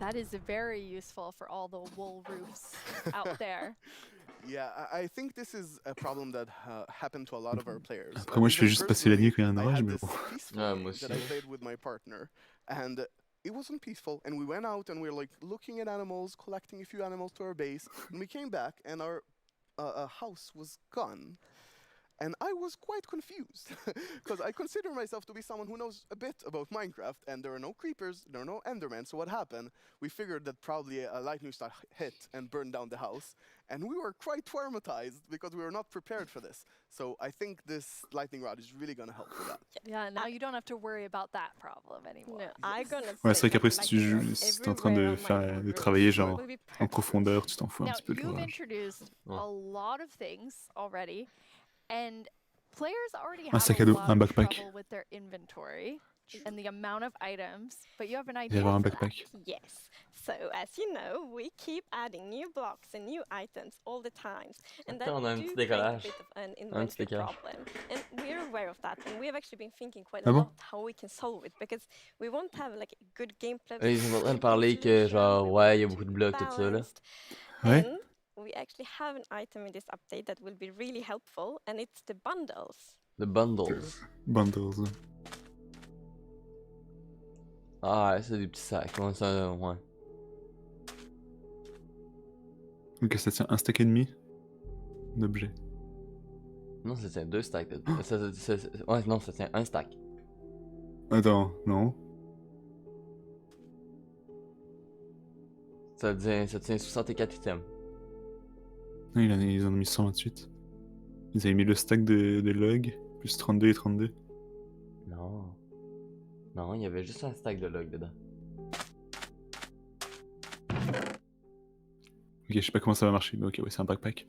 That is very useful for all the wool roofs out there. Yeah, I think this is a problem that happened to a lot of our players. Après, moi, je fais juste passer la nuit quand il y a un orage, mais bon. Moi aussi. That I played with my partner, and it wasn't peaceful. And we went out and we were like looking at animals, collecting a few animals to our base, and we came back and our house was gone. And I was quite confused because I consider myself to be someone who knows a bit about Minecraft, and there are no creepers, there are no endermen. So what happened? We figured that probably a lightning strike hit and burned down the house, and we were quite traumatized because we were not prepared for this. So I think this lightning rod is really going to help with that. Yeah, now you don't have to worry about that problem anymore. No, I'm gonna Ouais, c'est vrai say qu'après, that si tu joues, si t'es en train de faire, de travailler genre en profondeur, tu t'en fous un Now, petit peu de you've l'orage. introduced a lot of things already, and players already Un have sac a à dos, lot un of backpack. trouble with their inventory and the amount of items, but you have an Il va y idea avoir un for that. backpack. Yes. So as you know, we keep adding new blocks and new items all the time, and that Attends, on a un do petit create a décollage. bit of an Un petit inventory décalage. problem. And we're aware of that, and we have actually been thinking quite Ah a bon? lot how we can solve it, because we want to have like a good gameplay. Ils sont en train de parler que genre ouais, il y a beaucoup de blocs, tout ça là. Ouais. And we actually have an item in this update that will be really helpful, and it's the bundles. The bundles. Bundles. Ah, c'est des petits sacs. Ouais, ça, ouais. Ok, ça tient un stack et demi d'objets. Non, ça tient 2 stacks. Ouais, non, ça tient un stack. Attends, non. Ça tient 64 items. Non, ils en ont mis 128. Ils avaient mis le stack de log, plus 32 et 32. Non. Non, il y avait juste un stack de log dedans. Ok, je sais pas comment ça va marcher, mais ok, ouais, c'est un backpack.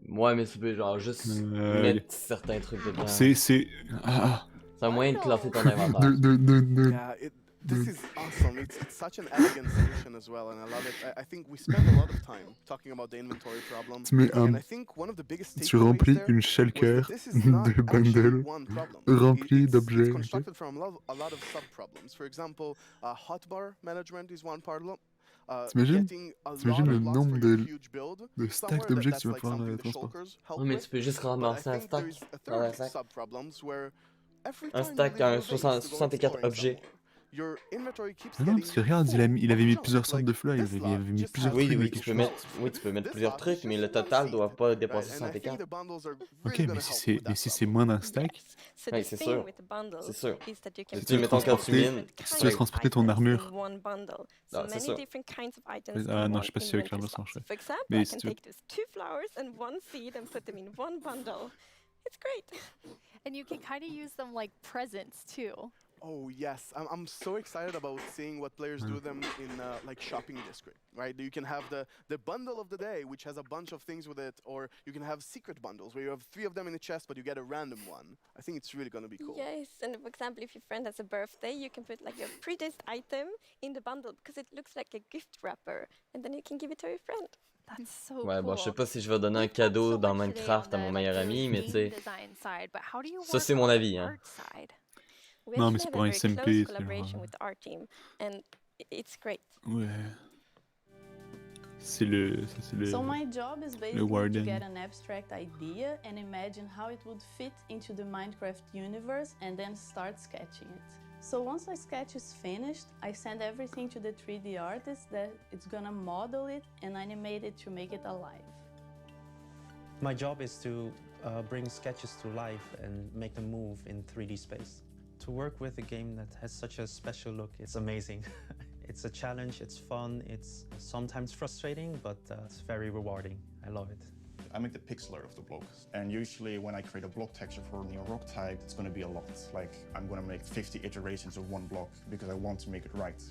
Ouais, mais tu peux genre juste mettre certains trucs dedans. C'est... Ah. C'est un moyen de classer ton inventaire. Yeah, this is awesome. It's such an elegant solution as well, and I love it. I think we spend a lot of time talking about the inventory problem, and I think one of the biggest Tu remplis une shellker de bundles remplis d'objets. It's constructed from a lot of sub-problems. For example, hotbar management is one problem. T'imagines le nombre de stacks d'objets que tu vas pouvoir transporter? Oui, mais tu peux juste ramasser un stack dans un sac. Un stack à 64 objets. Non, parce que regarde, il avait mis plusieurs sortes de fleurs, il avait mis plusieurs trucs. Oui, tu peux mettre plusieurs trucs, mais le total doit pas dépasser 64. Ok, mais si c'est moins d'un stack... Oui, c'est sûr. C'est sûr. Si tu veux transporter ton armure... Ah, c'est sûr. Ah non, je sais pas si avec l'armure ça marcherait. Mais si tu veux... it's great. And you can kind of use them like presents too. Oh yes, I'm so excited about seeing what players do them in like shopping district, right? You can have the bundle of the day, which has a bunch of things with it, or you can have secret bundles where you have 3 of them in a chest, but you get a random one. I think it's really gonna be cool. Yes, and for example, if your friend has a birthday, you can put like a pre-taste item in the bundle because it looks like a gift wrapper, and then you can give it to your friend. That's so Ouais, bon, je sais cool. pas si je vais donner un We've talked cadeau so dans much today Minecraft à on mon the, meilleur like, ami, mais tu game sais, design side, but how do you ça work c'est mon on the avis, hein. art side? We Non, mais actually c'est have pour a un very SMP, close c'est collaboration genre, with the art team, and it's great. Ouais. C'est le. Ça, c'est le. So my job is basically to warden. get an abstract idea and imagine how it would fit into the Minecraft universe and then start sketching it. So once my sketch is finished, I send everything to the 3D artist that it's gonna model it and animate it to make it alive. My job is to bring sketches to life and make them move in 3D space. To work with a game that has such a special look, it's amazing. It's a challenge, it's fun, it's sometimes frustrating, but it's very rewarding. I love it. I make the pixel art of the blocks, and usually when I create a block texture for a new rock type, it's going to be a lot. Like, I'm going to make 50 iterations of one block because I want to make it right.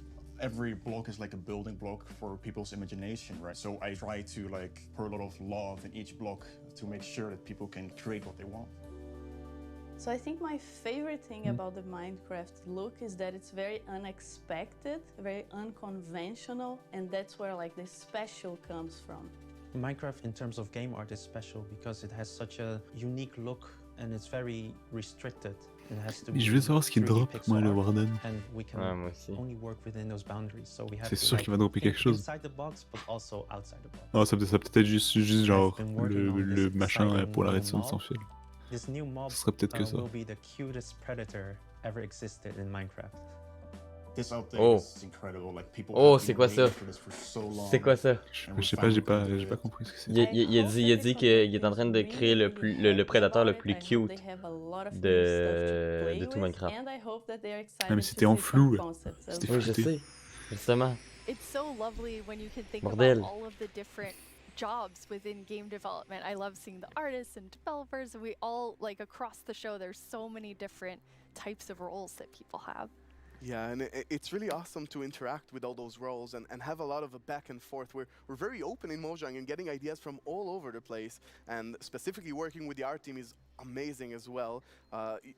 Every block is like a building block for people's imagination, right? So I try to like pour a lot of love in each block to make sure that people can create what they want. So I think my favorite thing about the Minecraft look is that it's very unexpected, very unconventional, and that's where like the special comes from. Minecraft in terms of game art is special because it has such a unique look and it's very restricted. It has to Mais je veux savoir ce qu'il 3D drop, pixel moi, le art, Warden. and we can Ouais, moi aussi. only work within those boundaries. So we have C'est to, sûr like, qu'il va dropper think quelque chose. inside the box, but also outside the box. Non, ça peut être juste genre I've been working on le this machin exciting pour la new redstone mob. sans fil. This new mob Ce serait peut-être que ça. will be the cutest predator ever existed in Minecraft. This update Oh. is incredible. Like, people Oh, have c'est been quoi ça? waiting for this for so long. C'est quoi ça? Je sais pas, j'ai pas compris ce que c'est. Il a dit qu'il est en train de créer le prédateur le plus cute de tout Minecraft. Ah, mais c'était en flou. C'était Oui, je flouté. sais, justement. It's so lovely when you can think Bordel. about all of the different jobs within game development. I love seeing the artists and developers, and we all, like, across the show, there's so many different types of roles that people have. Yeah, and it's really awesome to interact with all those roles and have a lot of a back and forth. We're very open in Mojang and getting ideas from all over the place, and specifically working with the art team is amazing as well.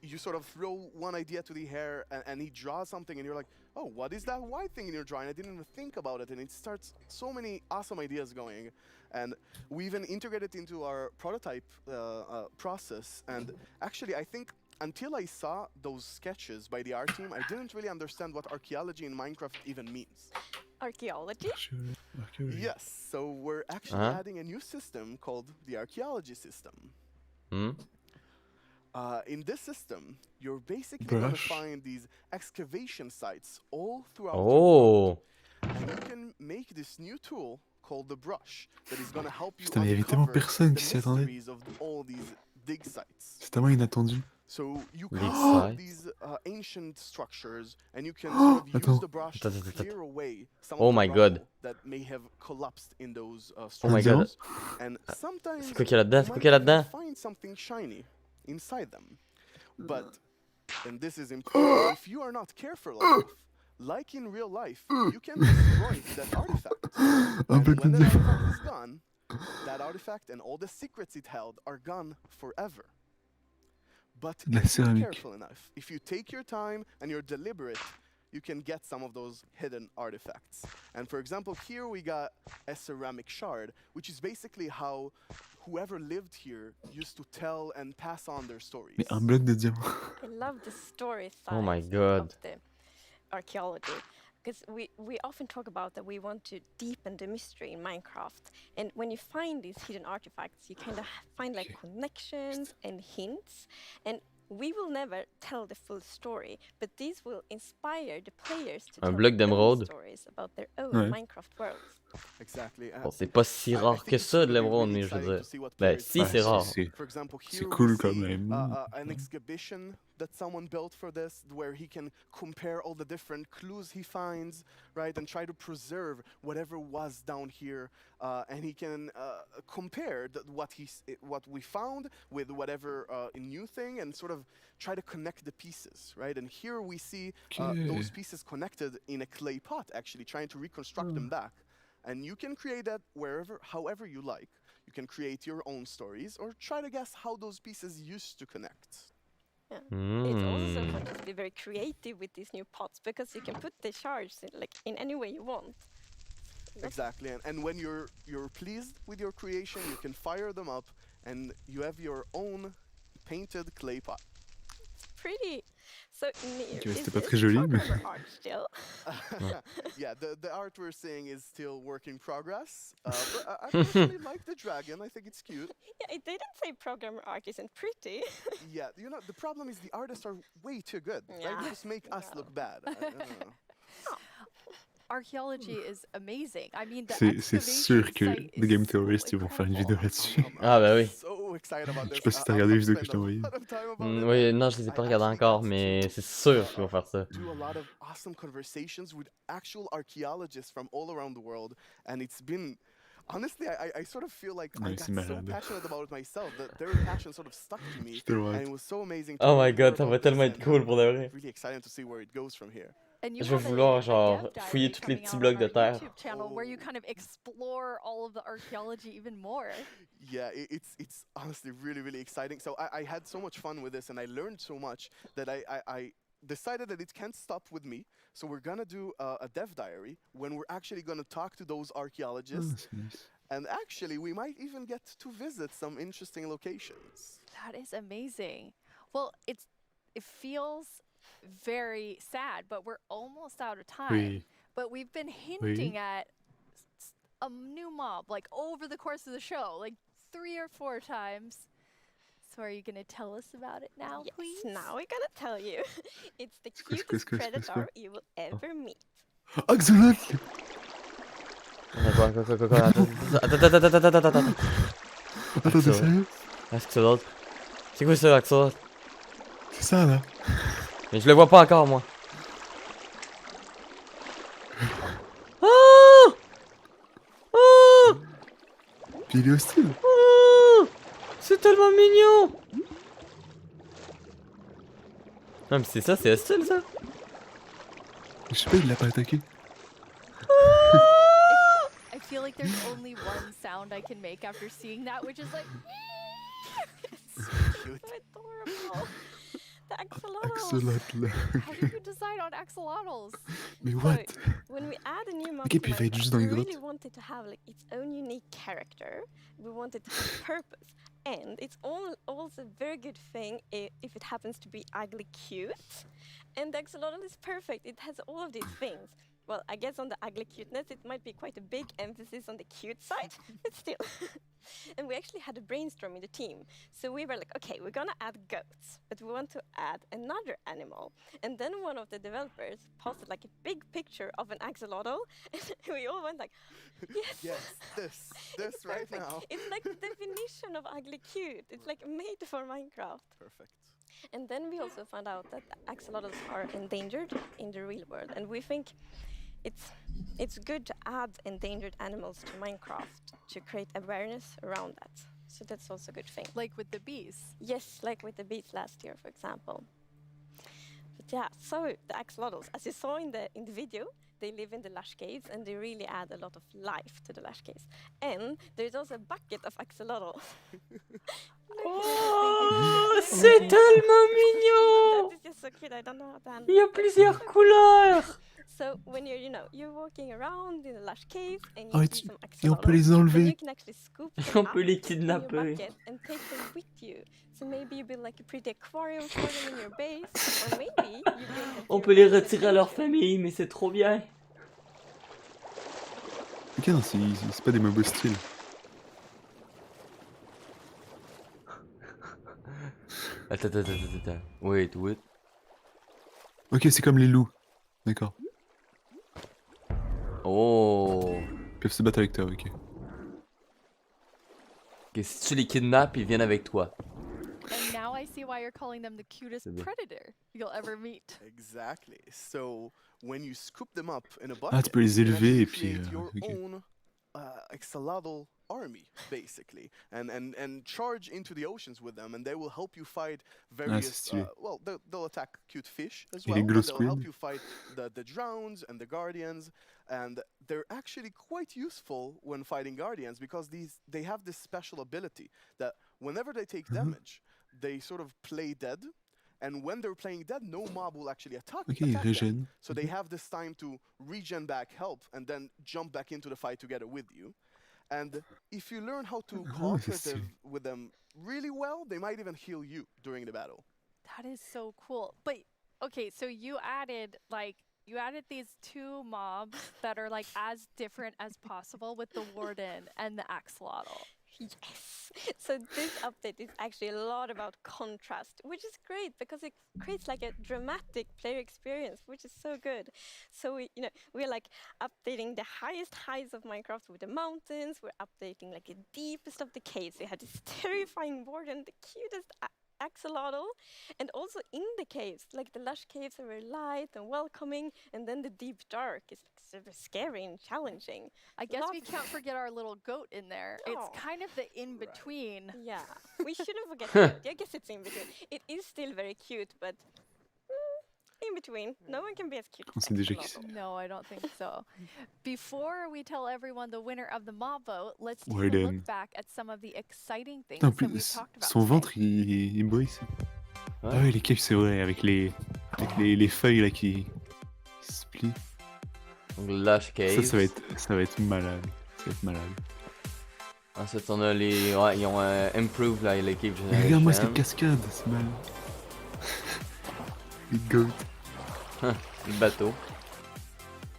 You sort of throw one idea to the air and he draws something and you're like, oh, what is that white thing in your drawing? I didn't even think about it, and it starts so many awesome ideas going. And we even integrated into our prototype process, and actually I think until I saw those sketches by the art team, I didn't really understand what archaeology in Minecraft even means. Archaeology? Yes, so we're actually adding a new system called the archaeology system. In this system, you're basically going to find these excavation sites all throughout the world. And you can make this new tool called the brush that is going to help you Putain, mais il y avait tellement uncover personne the qui s'y attendait. mysteries of all these dig sites. C'est tellement inattendu. So you Dig can see sites. these ancient structures, and you can sort of use Attends. the brush to Attends. clear away some Oh of the my God. rubble that may have collapsed in those Oh my God. structures. And sometimes C'est quoi qu'il y a là-dedans? C'est you quoi qu'il y a might là-dedans? even find something shiny inside them. But, and this is important, if you are not careful enough, like in real life, you can destroy that artifact. And when that artifact is gone, that artifact and all the secrets it held are gone forever. But La if you're céramique. careful enough, if you take your time and you're deliberate, you can get some of those hidden artifacts. And for example, here we got a ceramic shard, which is basically how whoever lived here used to tell and pass on their stories. Mais un bloc de diamant. I love the story side Oh my God. of the archaeology. Because we often talk about that we want to deepen the mystery in Minecraft. And when you find these hidden artifacts, you kind of find like connections and hints. And we will never tell the full story, but these will inspire the players to Un tell bloc their own d'émeraude. stories about their own Ouais. Minecraft worlds. Exactly. Bon, c'est pas si rare think que it's ça de gonna be l'émeraude, really mais je veux exciting dire. to see what Ben, players si, Ouais, c'est rare. For example, c'est here we cool quand see même. an exhibition that someone built for this, where he can compare all the different clues he finds, right, and try to preserve whatever was down here, and he can compare what we found with whatever new thing, and sort of try to connect the pieces, right? And here we see those pieces connected in a clay pot, actually trying to reconstruct them back. And you can create that however you like. You can create your own stories or try to guess how those pieces used to connect. Yeah. It's also fun to be very creative with these new pots because you can put the shards in any way you want. Exactly, and when you're pleased with your creation, you can fire them up, and you have your own painted clay pot. Pretty. So near. Okay, c'était pas très joli, mais... art still. Yeah, the art we're seeing is still work in progress. But I personally like the dragon. I think it's cute. Yeah, it didn't say programmer art isn't pretty. Yeah, you know, the problem is the artists are way too good. Yeah. Right? They just make us look bad. I don't know. Archaeology is amazing. I mean, c'est sûr que les Game Theorists ils vont faire une vidéo là-dessus. Ah bah oui. Je sais pas si t'as regardé les vidéos que je t'ai envoyées. Oui, non, je les ai pas regardées encore, mais c'est sûr qu'ils vont faire ça. Do a lot of awesome conversations with actual archaeologists from all around the world, and it's been... Honestly, I sort of feel like I got so passionate about it myself that their passion sort of stuck to me, and it was so amazing. Oh my god, ça va tellement être cool pour de vrai. Really exciting to see where it goes from here. Je vais vouloir genre fouiller tous les petits blocs de terre. Channel where you kind of explore all of the archaeology even more. Yeah, it's honestly really exciting. So I had so much fun with this, and I learned so much that I decided that it can't stop with me. So we're gonna do a dev diary when we're actually gonna talk to those archaeologists. And actually, we might even get to visit some interesting locations. That is amazing. Well, it feels very sad, but we're almost out of time. Oui. But we've been hinting at a new mob like over the course of the show, like 3 or 4 times. So are you gonna tell us about it now, please? Yes, now we're gonna tell you. It's the cutest predator you will ever meet. Axolotl! Attends, t'es sérieux? Axolotl. C'est quoi ça, Axolotl? C'est ça, là. Mais je le vois pas encore, moi. Oh! Oh! Puis il est hostile. Oh! C'est tellement mignon! Non mais c'est ça, c'est hostile ça? Je sais pas, il l'a pas attaqué. I feel like there's only one sound I can make after seeing that, which is like... It's so cute. Adorable. The axolotls. How did you decide on axolotls? Mais what? So, when we add a new mob, Ok, puis il va être juste dans les we grottes. really wanted to have like its own unique character. We wanted to have purpose, and it's also a very good thing if it happens to be ugly cute. And the axolotl is perfect. It has all of these things. Well, I guess on the ugly cuteness, it might be quite a big emphasis on the cute side, but still. And we actually had a brainstorm in the team. So we were like, okay, we're gonna add goats, but we want to add another animal. And then one of the developers posted like a big picture of an axolotl, and we all went like, yes, this right now. It's like the definition of ugly cute. It's like made for Minecraft. Perfect. And then we also found out that axolotls are endangered in the real world, and we think it's good to add endangered animals to Minecraft to create awareness around that. So that's also a good thing. Like with the bees. Yes, like with the bees last year, for example. But yeah, so the axolotls, as you saw in the video, they live in the lush caves, and they really add a lot of life to the lush caves. And there's also a bucket of axolotls. Oh, c'est tellement mignon! That is just so cute. I don't know how to handle. Il y a plusieurs couleurs. So when you're walking around in the lush cave and Oh, you see some et on peut les axolotls, then enlever. you can actually scoop them On up peut les in your kidnapper. bucket and take them with you. So maybe you build like a pretty aquarium for them in your base, or maybe you bring them On to peut your les retirer à leur destination. famille, mais c'est trop bien. Ok, non, c'est pas des mobs hostiles. Attends. Wait. Ok, c'est comme les loups. D'accord. Oh. Ils peuvent se battre avec toi, ok. Ok, si tu les kidnappes, ils viennent avec toi. And now I see why you're calling them the cutest C'est bien. predator you'll ever meet. Exactly. So when you scoop them up in a Ah, bucket, tu peux les you can élever actually et puis. create your Ok. own axolotl army, basically, and charge into the oceans with them, and they will help you fight Ah, c'est various. stylé. Well, they'll attack cute fish as Et les well, gros but they'll help squid. you fight the drowns and the guardians, and they're actually quite useful when fighting guardians because they have this special ability that whenever they take damage, they sort of play dead. And when they're playing dead, no mob will actually attack Ok, ils them. régènent. So they have this time to regen back help and then jump back into the fight together with you. And if you learn how to Ah, c'est cooperative stylé. with them really well, they might even heal you during the battle. That is so cool. But okay, so you added these two mobs that are like as different as possible with the warden and the axolotl. Yes. So this update is actually a lot about contrast, which is great because it creates like a dramatic player experience, which is so good. So we're like updating the highest heights of Minecraft with the mountains. We're updating like the deepest of the caves. We had this terrifying warden, the cutest axolotl, and also in the caves, like the lush caves are very light and welcoming, and then the deep dark is like super scary and challenging. I guess we can't forget our little goat in there. Oh. It's kind of the in-between. Yeah, we shouldn't forget that. I guess it's in between. It is still very cute, but in between. No one can be as cute. On sait déjà qui c'est. No, I don't think so. Before we tell everyone the winner of the mob vote, let's take a Warden. look back at some of the exciting things Putain, en that we've plus, talked about son today. ventre il brille. Ah ouais, les caves, c'est vrai, avec les feuilles là qui se plient. Donc, Lush Caves. Ça va être malade. Ça va être malade. Ensuite, on a les. Ouais, ils ont improved là, les Cave Mais regarde-moi cette Generation. cascade, c'est malade. Les goats. Le bateau.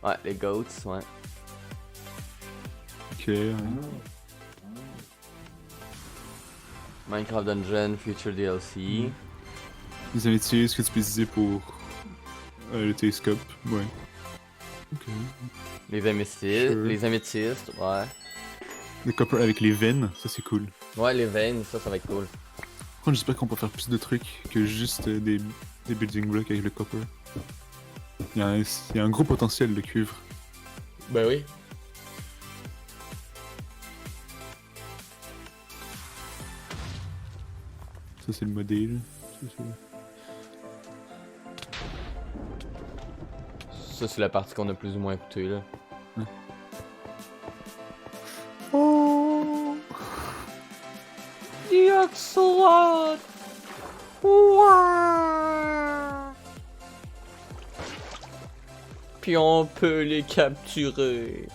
Ouais, les goats, ouais. Ok. Ouais. Minecraft Dungeon, Future DLC. Les améthystes que tu peux utiliser pour le télescope, ouais. Ok. Les améthystes, Sure. les améthystes, ouais. Le copper avec les veines, ça c'est cool. Ouais, les veines, ça va être cool. Par contre, j'espère qu'on peut faire plus de trucs que juste des building blocks avec le copper. Il y a un gros potentiel de cuivre. Ben oui. Ça c'est le modèle. Ça, c'est la partie qu'on a plus ou moins écoutée, là. Oh! The Axolot! Ouah! Puis on peut les capturer.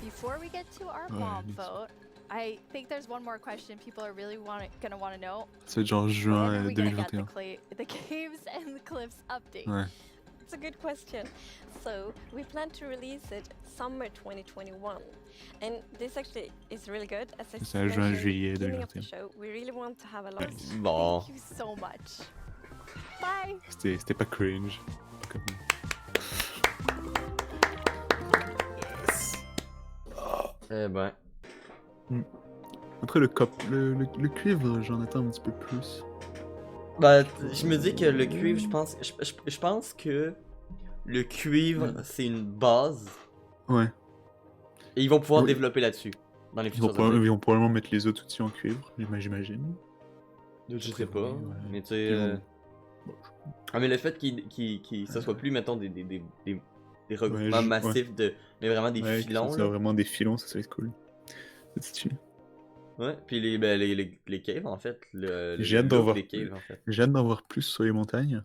Before we get to our mob vote, I think there's one more question people are really gonna want to know. Ça va être genre When juin are we gonna get 2021. the caves and the cliffs update? Ouais. It's a good question. So we plan to release it summer 2021, and this actually is really good. As I C'est à juin, mentioned juillet at the beginning of the 2021. show, we really want to have a lot. Nice. Bon. Thank you so much. Bye. C'était pas cringe. Comme... Eh ben. Après le cuivre, j'en attends un petit peu plus. Bah, je me dis que le cuivre, je pense que le cuivre, c'est une base. Ouais. Et ils vont pouvoir Oui. développer là-dessus. Dans les Ils vont, futurs ils vont probablement mettre les autres outils en cuivre, j'imagine. Je sais pas. Ouais. Mais tu sais. Ils vont- Ah, mais le fait que ça soit plus, mettons, des regroupements Ouais, massifs mais vraiment des Ouais, filons. ça Là. vraiment des filons, ça va être cool. C'est stylé. Ouais, puis les caves en fait. J'ai hâte d'en look voir des caves en fait. J'ai hâte d'en voir plus sur les montagnes.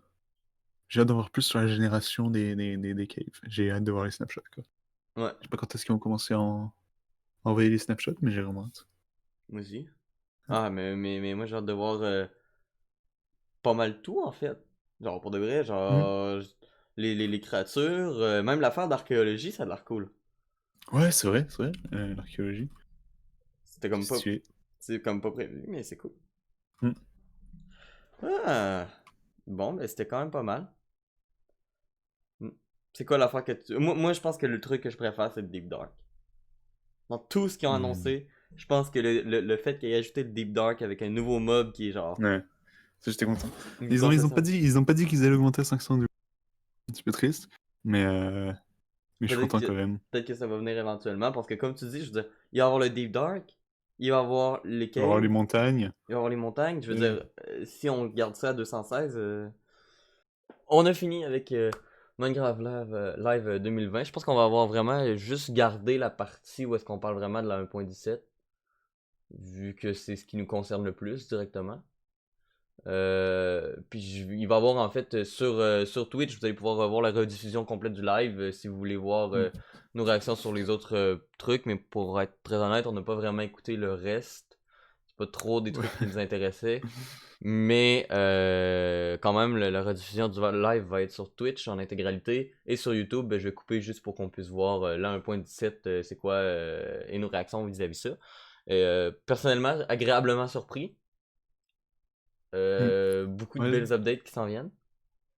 J'ai hâte d'en voir plus sur la génération des caves. J'ai hâte de voir les snapshots, quoi. Ouais. Je sais pas quand est-ce qu'ils vont commencer à envoyer les snapshots, mais j'ai vraiment hâte. Moi aussi. Ah, mais moi j'ai hâte de voir pas mal tout en fait. Genre pour de vrai, genre les créatures, même l'affaire d'archéologie, ça a l'air cool. Ouais, c'est vrai, l'archéologie. C'était comme pas. Stylé. C'est comme pas prévu, mais c'est cool. Hmm. Ah. Bon, ben c'était quand même pas mal. C'est quoi l'affaire que tu. Moi je pense que le truc que je préfère c'est le Deep Dark. Dans tout ce qu'ils ont annoncé, je pense que le fait qu'ils aient ajouté le Deep Dark avec un nouveau mob qui est genre... Ouais, ça j'étais content. une Ils ont concession. ils ont pas dit qu'ils allaient augmenter à 500 du coup. Un petit peu triste, mais je suis content quand même. Peut-être que ça va venir éventuellement, parce que comme tu dis, je veux dire, il va y avoir le Deep Dark, il va y avoir les On va voir caves, les montagnes. il va y avoir les montagnes. Je veux dire, si on garde ça à 216, on a fini avec Minecraft Live 2020. Je pense qu'on va avoir vraiment juste gardé la partie où est-ce qu'on parle vraiment de la 1.17, vu que c'est ce qui nous concerne le plus directement. Puis il va y avoir en fait sur Twitch, vous allez pouvoir revoir la rediffusion complète du live si vous voulez voir nos réactions sur les autres trucs, mais pour être très honnête, on n'a pas vraiment écouté le reste. C'est pas trop des trucs qui nous intéressaient. Mais quand même, la rediffusion du live va être sur Twitch en intégralité. Et sur YouTube, ben, je vais couper juste pour qu'on puisse voir la 1.17, c'est quoi, et nos réactions vis-à-vis ça. Personnellement, agréablement surpris. Beaucoup de belles updates qui s'en viennent.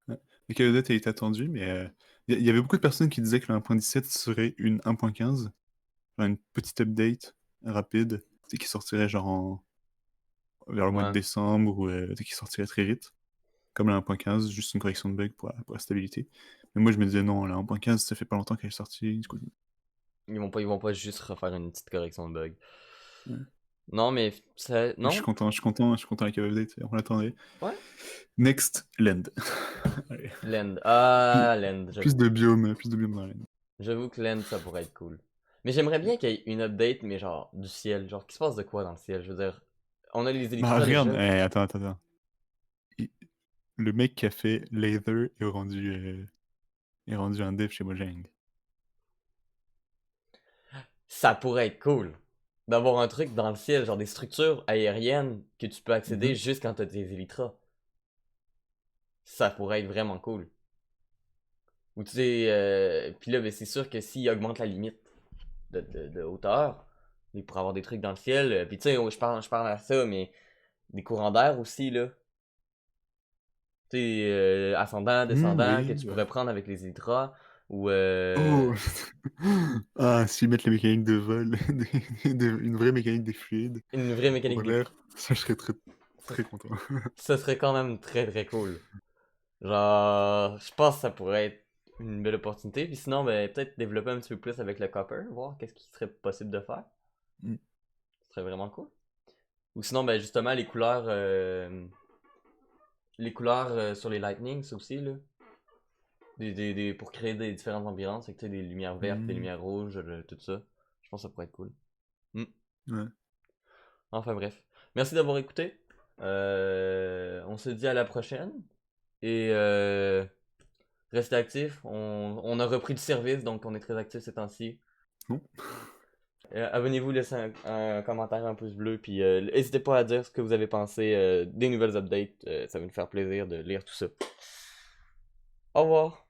Ouais. Le update a été attendu, mais il y avait beaucoup de personnes qui disaient que le 1.17 serait une 1.15, une petite update rapide, qui sortirait genre vers le mois de décembre ou qui sortirait très vite. Comme la 1.15, juste une correction de bug pour la stabilité. Mais moi je me disais non, la 1.15 ça fait pas longtemps qu'elle est sortie. Du coup, Ils vont pas juste refaire une petite correction de bug. Ouais. Non, mais ça. Non. Je suis content avec la update, on l'attendait. Ouais. Next, Land. Land. Ah, Land. Plus de biomes dans Land. J'avoue que Land, ça pourrait être cool. Mais j'aimerais bien qu'il y ait une update, mais genre du ciel. Genre, qu'il se passe de quoi dans le ciel? Je veux dire, on a les électrons. Bah regarde, attends. Le mec qui a fait Lather est rendu un dev chez Mojang. Ça pourrait être cool d'avoir un truc dans le ciel, genre des structures aériennes que tu peux accéder juste quand t'as tes élytras. Ça pourrait être vraiment cool. Ou tu sais, puis là, ben, c'est sûr que s'il augmente la limite de hauteur, il pourrait avoir des trucs dans le ciel. Puis tu sais, je parle à ça, mais des courants d'air aussi, là. Tu sais, ascendant, descendant, que tu pourrais prendre avec les élytras. Ou Oh ah, s'ils mettent la mécanique de vol, une vraie mécanique des fluides. Une vraie mécanique pour l'air, ça je serais très content. Ça serait quand même très très cool. Genre, je pense que ça pourrait être une belle opportunité. Puis sinon, ben, peut-être développer un petit peu plus avec le copper, voir qu'est-ce qui serait possible de faire. Ce serait vraiment cool. Ou sinon, ben, justement, les couleurs sur les lightnings aussi, là. Pour créer des différentes ambiances, avec des lumières vertes, des lumières rouges, tout ça. Je pense que ça pourrait être cool. Ouais. Enfin bref. Merci d'avoir écouté. On se dit à la prochaine. Et restez actifs. On a repris du service, donc on est très actifs ces temps-ci. Abonnez-vous, laissez un commentaire, un pouce bleu, puis n'hésitez pas à dire ce que vous avez pensé des nouvelles updates. Ça va nous faire plaisir de lire tout ça. Au revoir.